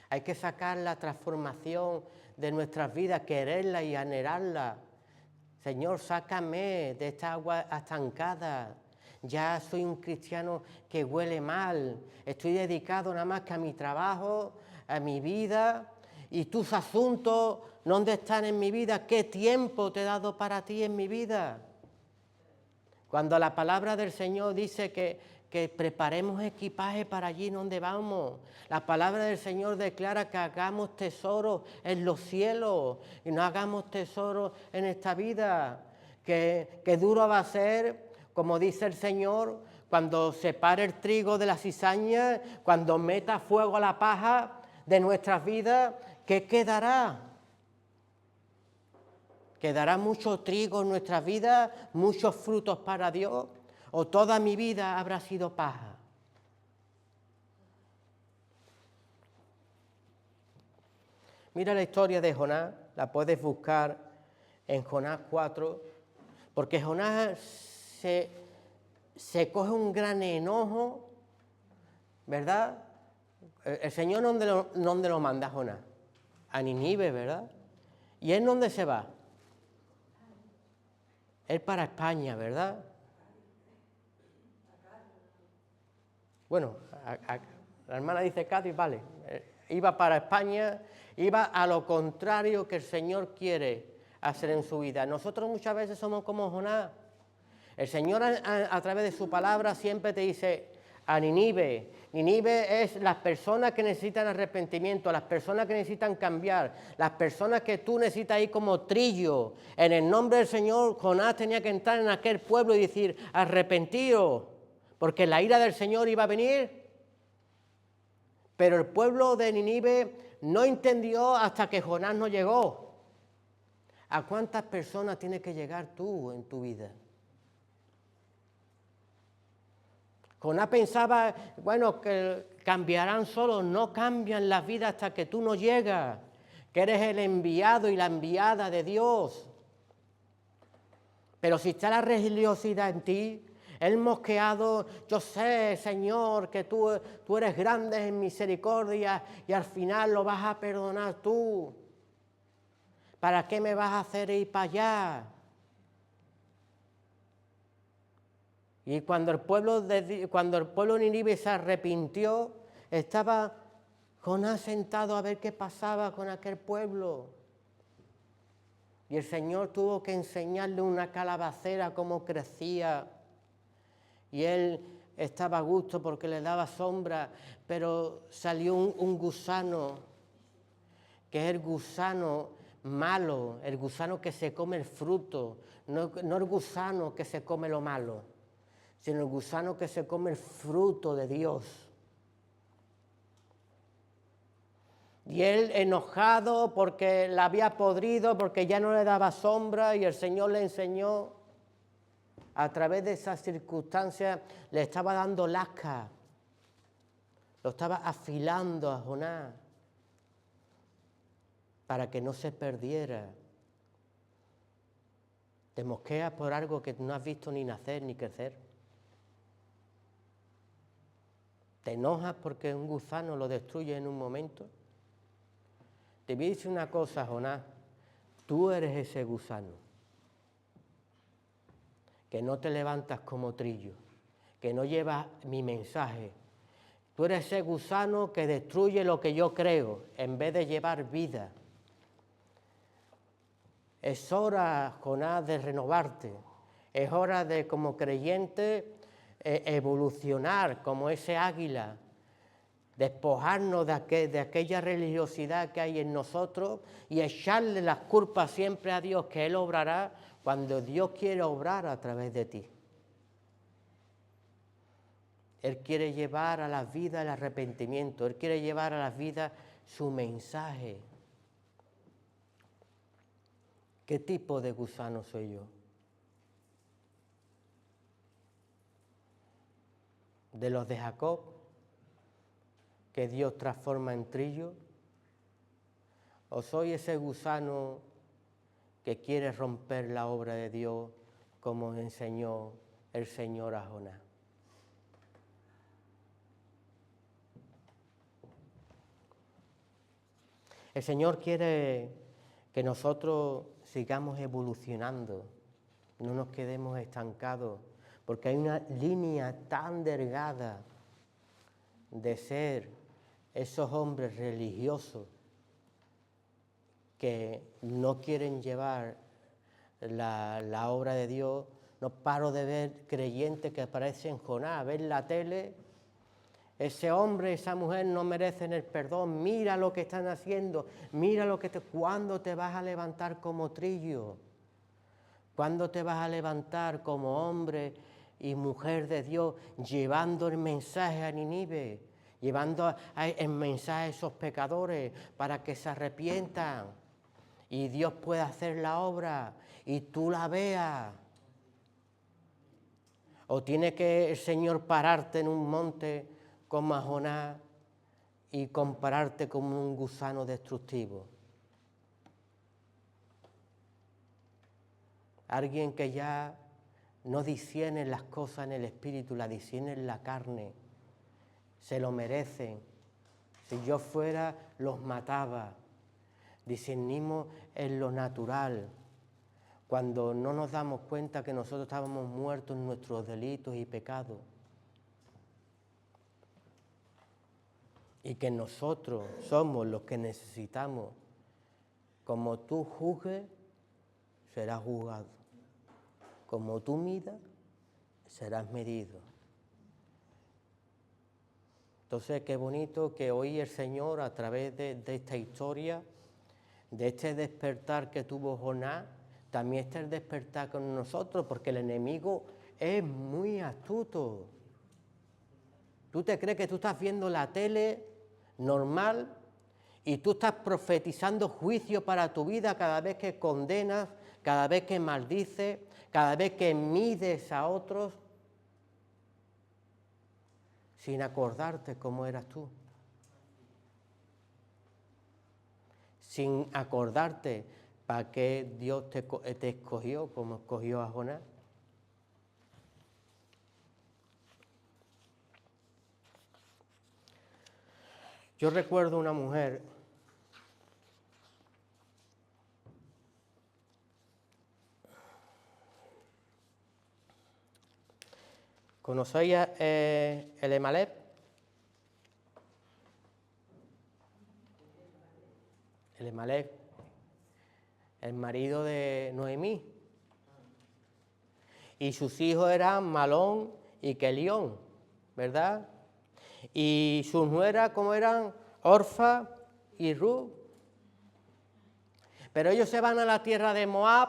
Hay que sacar la transformación de nuestras vidas, quererla y anhelarla. Señor, sácame de esta agua estancada. Ya soy un cristiano que huele mal. Estoy dedicado nada más que a mi trabajo, a mi vida. Y tus asuntos, ¿dónde están en mi vida? ¿Qué tiempo te he dado para ti en mi vida? Cuando la palabra del Señor dice que preparemos equipaje para allí donde vamos. La palabra del Señor declara que hagamos tesoros en los cielos y no hagamos tesoros en esta vida. Que duro va a ser, como dice el Señor, cuando separe el trigo de la cizaña, cuando meta fuego a la paja de nuestras vidas, ¿qué quedará? ¿Quedará mucho trigo en nuestras vidas, muchos frutos para Dios? ¿O toda mi vida habrá sido paja? Mira la historia de Jonás, la puedes buscar en Jonás 4, porque Jonás se coge un gran enojo, ¿verdad? El Señor, ¿dónde lo manda a Jonás? A Nínive, ¿verdad? ¿Y él dónde se va? Él para España, ¿verdad? Bueno, la hermana dice Cádiz, vale. Iba para España, iba a lo contrario que el Señor quiere hacer en su vida. Nosotros muchas veces somos como Jonás. El Señor a través de su palabra siempre te dice a Nínive. Nínive es las personas que necesitan arrepentimiento, las personas que necesitan cambiar, las personas que tú necesitas ir como trillo. En el nombre del Señor, Jonás tenía que entrar en aquel pueblo y decir, arrepentidos, porque la ira del Señor iba a venir. Pero el pueblo de Nínive no entendió hasta que Jonás no llegó. ¿A cuántas personas tienes que llegar tú en tu vida? Jonás pensaba, bueno, que cambiarán solos. No cambian las vidas hasta que tú no llegas, que eres el enviado y la enviada de Dios. Pero si está la religiosidad en ti, el mosqueado, yo sé, Señor, que tú eres grande en misericordia y al final lo vas a perdonar tú. ¿Para qué me vas a hacer ir para allá? Y cuando el pueblo de Nínive se arrepintió, estaba Jonás sentado a ver qué pasaba con aquel pueblo. Y el Señor tuvo que enseñarle una calabacera cómo crecía. Y él estaba a gusto porque le daba sombra, pero salió un gusano, que es el gusano malo, el gusano que se come el fruto, no el gusano que se come lo malo, sino el gusano que se come el fruto de Dios. Y él enojado porque la había podrido, porque ya no le daba sombra, y el Señor le enseñó, a través de esas circunstancias, le estaba dando lasca, lo estaba afilando a Jonás, para que no se perdiera. Te mosqueas por algo que no has visto ni nacer ni crecer. Te enojas porque un gusano lo destruye en un momento. Te voy a decir una cosa, Jonás, tú eres ese gusano, que no te levantas como trillo, que no llevas mi mensaje. Tú eres ese gusano que destruye lo que yo creo, en vez de llevar vida. Es hora, Jonás, de renovarte. Es hora de, como creyente, evolucionar como ese águila, despojarnos de aquella religiosidad que hay en nosotros y echarle las culpas siempre a Dios, que Él obrará cuando Dios quiere obrar a través de ti. Él quiere llevar a las vidas el arrepentimiento, Él quiere llevar a las vidas su mensaje. ¿Qué tipo de gusano soy yo? ¿De los de Jacob, que Dios transforma en trillo? ¿O soy ese gusano que quiere romper la obra de Dios, como enseñó el Señor a Jonás? El Señor quiere que nosotros sigamos evolucionando, no nos quedemos estancados, porque hay una línea tan delgada de ser esos hombres religiosos que no quieren llevar la obra de Dios. No paro de ver creyentes que aparecen en Jonás, ver la tele. Ese hombre, esa mujer no merecen el perdón. Mira lo que están haciendo. Mira lo que ¿Cuándo te vas a levantar como trillo? ¿Cuándo te vas a levantar como hombre y mujer de Dios, llevando el mensaje a Nínive, llevando el mensaje a esos pecadores para que se arrepientan y Dios pueda hacer la obra y tú la veas. O tiene que el Señor pararte en un monte como a Jonás y compararte como un gusano destructivo. Alguien que ya no discierne las cosas en el espíritu, las discierne en la carne. Se lo merecen. Si yo fuera, los mataba. Discernimos en lo natural. Cuando no nos damos cuenta que nosotros estábamos muertos en nuestros delitos y pecados. Y que nosotros somos los que necesitamos. Como tú juzgues, serás juzgado. Como tú midas, serás medido. Entonces, qué bonito que hoy el Señor, a través de esta historia, de este despertar que tuvo Jonás, también está el despertar con nosotros, porque el enemigo es muy astuto. Tú te crees que tú estás viendo la tele normal y tú estás profetizando juicio para tu vida cada vez que condenas, cada vez que maldices, cada vez que mides a otros, sin acordarte cómo eras tú. Sin acordarte para qué Dios te escogió como escogió a Jonás. Yo recuerdo una mujer ¿conocéis Elimelech? Elimelech, el marido de Noemí. Y sus hijos eran Malón y Kelión, ¿verdad? Y sus nueras, ¿cómo eran? Orfa y Ruth. Pero ellos se van a la tierra de Moab,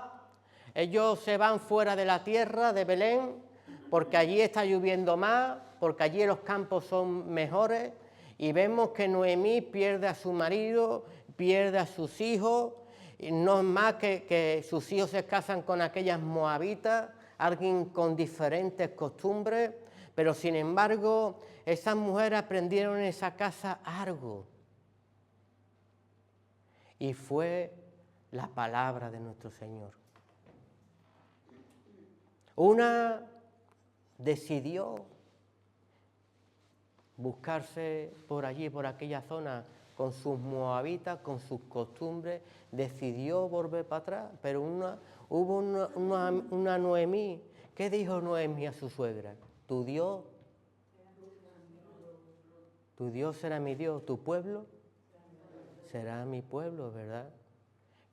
ellos se van fuera de la tierra de Belén, porque allí está lloviendo más, porque allí los campos son mejores, y vemos que Noemí pierde a su marido, pierde a sus hijos, y no es más que sus hijos se casan con aquellas moabitas, alguien con diferentes costumbres, pero sin embargo, esas mujeres aprendieron en esa casa algo. Y fue la palabra de nuestro Señor. Una decidió buscarse por allí, por aquella zona, con sus moabitas, con sus costumbres, decidió volver para atrás, pero hubo una Noemí. ¿Qué dijo Noemí a su suegra? Tu Dios será mi Dios, tu pueblo será mi pueblo, ¿verdad?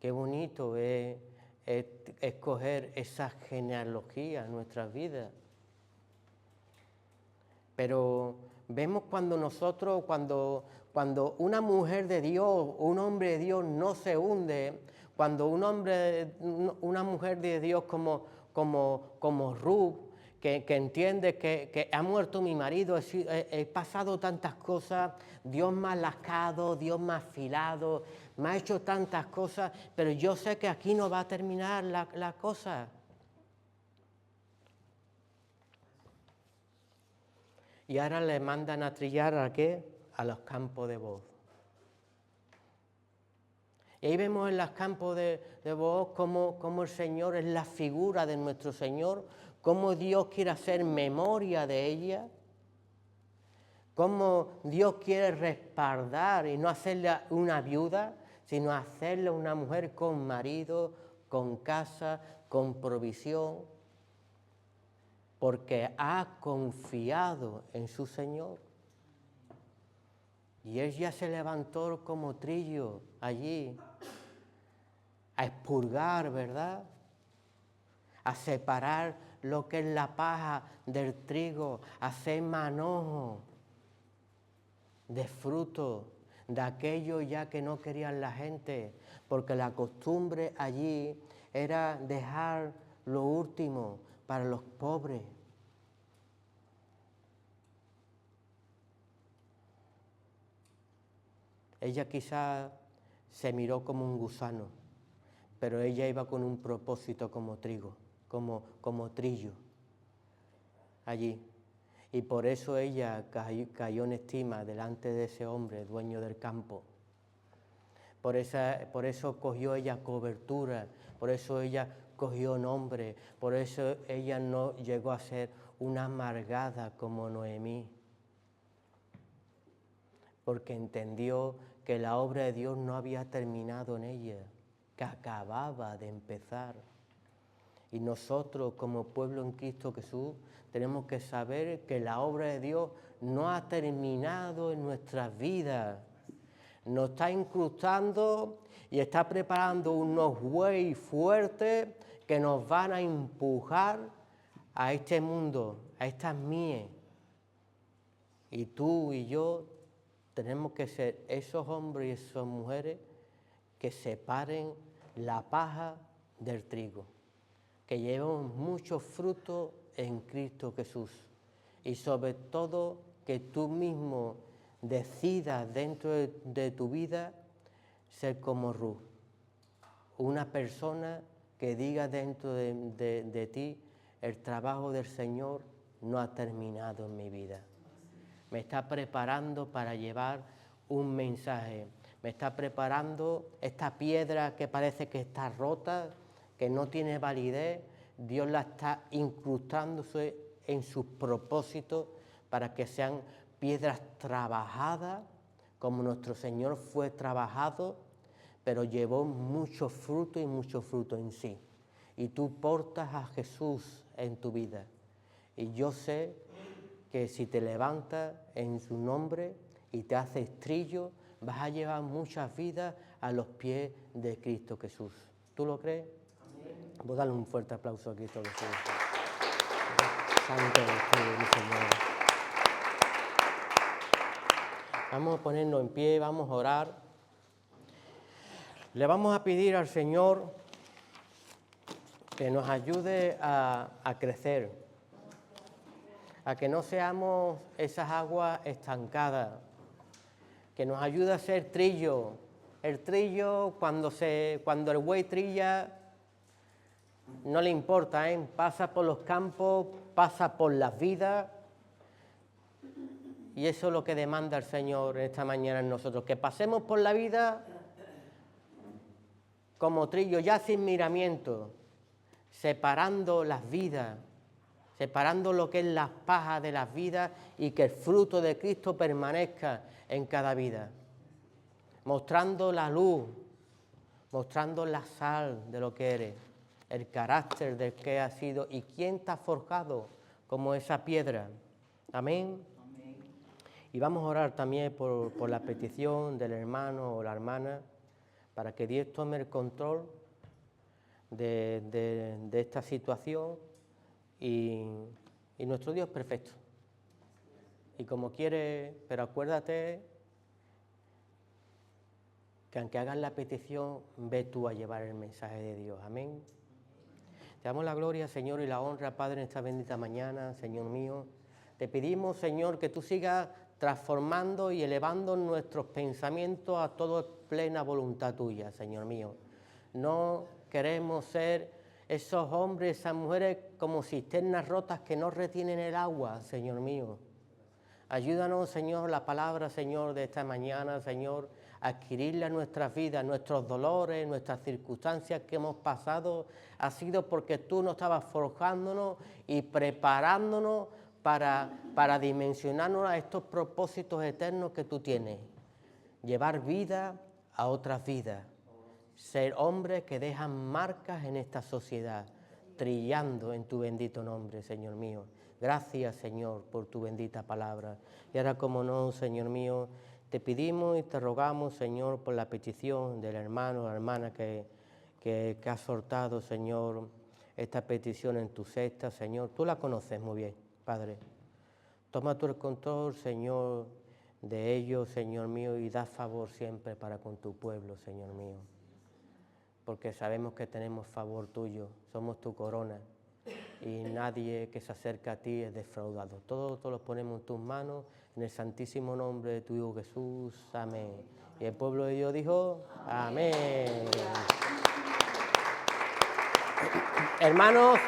Qué bonito es escoger esa genealogía en nuestras vidas. Pero vemos cuando una mujer de Dios, un hombre de Dios no se hunde, cuando una mujer de Dios como Ruth, que entiende que ha muerto mi marido, he pasado tantas cosas, Dios me ha lascado, Dios me ha afilado, me ha hecho tantas cosas, pero yo sé que aquí no va a terminar la cosa. Y ahora le mandan a trillar ¿a qué? A los campos de Booz. Y ahí vemos en los campos de Booz cómo el Señor es la figura de nuestro Señor, cómo Dios quiere hacer memoria de ella, cómo Dios quiere respaldar y no hacerle una viuda, sino hacerle una mujer con marido, con casa, con provisión, porque ha confiado en su Señor. Y él ya se levantó como trillo allí, a expurgar, ¿verdad? A separar lo que es la paja del trigo, a hacer manojo de fruto, de aquello ya que no querían la gente, porque la costumbre allí era dejar lo último para los pobres. Ella quizá se miró como un gusano, pero ella iba con un propósito como trigo, como trillo allí. Y por eso ella cayó en estima delante de ese hombre, dueño del campo. Por eso cogió ella cobertura, por eso ella cogió nombre, por eso ella no llegó a ser una amargada como Noemí, porque entendió que la obra de Dios no había terminado en ella, que acababa de empezar. Y nosotros como pueblo en Cristo Jesús tenemos que saber que la obra de Dios no ha terminado en nuestras vidas. Nos está incrustando y está preparando unos bueyes fuertes que nos van a empujar a este mundo, a estas mies. Y tú y yo tenemos que ser esos hombres y esas mujeres que separen la paja del trigo, que llevemos muchos frutos en Cristo Jesús y sobre todo que tú mismo decidas dentro de tu vida ser como Ruth, una persona que diga dentro de ti, el trabajo del Señor no ha terminado en mi vida. Me está preparando para llevar un mensaje, me está preparando esta piedra que parece que está rota, que no tiene validez, Dios la está incrustándose en sus propósitos para que sean piedras trabajadas, como nuestro Señor fue trabajado, pero llevó mucho fruto y mucho fruto en sí. Y tú portas a Jesús en tu vida. Y yo sé que si te levantas en su nombre y te haces trillo, vas a llevar muchas vidas a los pies de Cristo Jesús. ¿Tú lo crees? Amén. Voy a darle un fuerte aplauso a Cristo Jesús. Santo eres tú, mi Señor. Vamos a ponernos en pie, vamos a orar. Le vamos a pedir al Señor que nos ayude a crecer, a que no seamos esas aguas estancadas, que nos ayude a ser trillo. El trillo, cuando el buey trilla, no le importa, pasa por los campos, pasa por las vidas, y eso es lo que demanda el Señor esta mañana en nosotros, que pasemos por la vida como trillo, ya sin miramiento, separando las vidas, separando lo que es las pajas de las vidas y que el fruto de Cristo permanezca en cada vida, mostrando la luz, mostrando la sal de lo que eres, el carácter del que has sido y quién te ha forjado como esa piedra. Amén. Amén. Y vamos a orar también por la petición del hermano o la hermana para que Dios tome el control de esta situación y nuestro Dios es perfecto. Y como quiere, pero acuérdate que aunque hagas la petición, ve tú a llevar el mensaje de Dios. Amén. Te damos la gloria, Señor, y la honra, Padre, en esta bendita mañana, Señor mío. Te pedimos, Señor, que tú sigas transformando y elevando nuestros pensamientos a toda plena voluntad tuya, Señor mío. No queremos ser esos hombres, esas mujeres como cisternas rotas que no retienen el agua, Señor mío. Ayúdanos, Señor, la palabra, Señor, de esta mañana, Señor, a adquirirla en nuestras vidas, nuestros dolores, nuestras circunstancias que hemos pasado, ha sido porque tú nos estabas forjándonos y preparándonos para dimensionarnos a estos propósitos eternos que tú tienes. Llevar vida a otras vidas. Ser hombres que dejan marcas en esta sociedad, trillando en tu bendito nombre, Señor mío. Gracias, Señor, por tu bendita palabra. Y ahora, como no, Señor mío, te pedimos y te rogamos, Señor, por la petición del hermano o la hermana que ha soltado, Señor, esta petición en tu cesta, Señor. Tú la conoces muy bien, Padre. Toma tú el control, Señor, de ellos, Señor mío, y da favor siempre para con tu pueblo, Señor mío. Porque sabemos que tenemos favor tuyo, somos tu corona. y nadie que se acerca a ti es defraudado. Todo lo ponemos en tus manos, en el santísimo nombre de tu Hijo Jesús. Amén. Y el pueblo de Dios dijo, amén. Hermanos,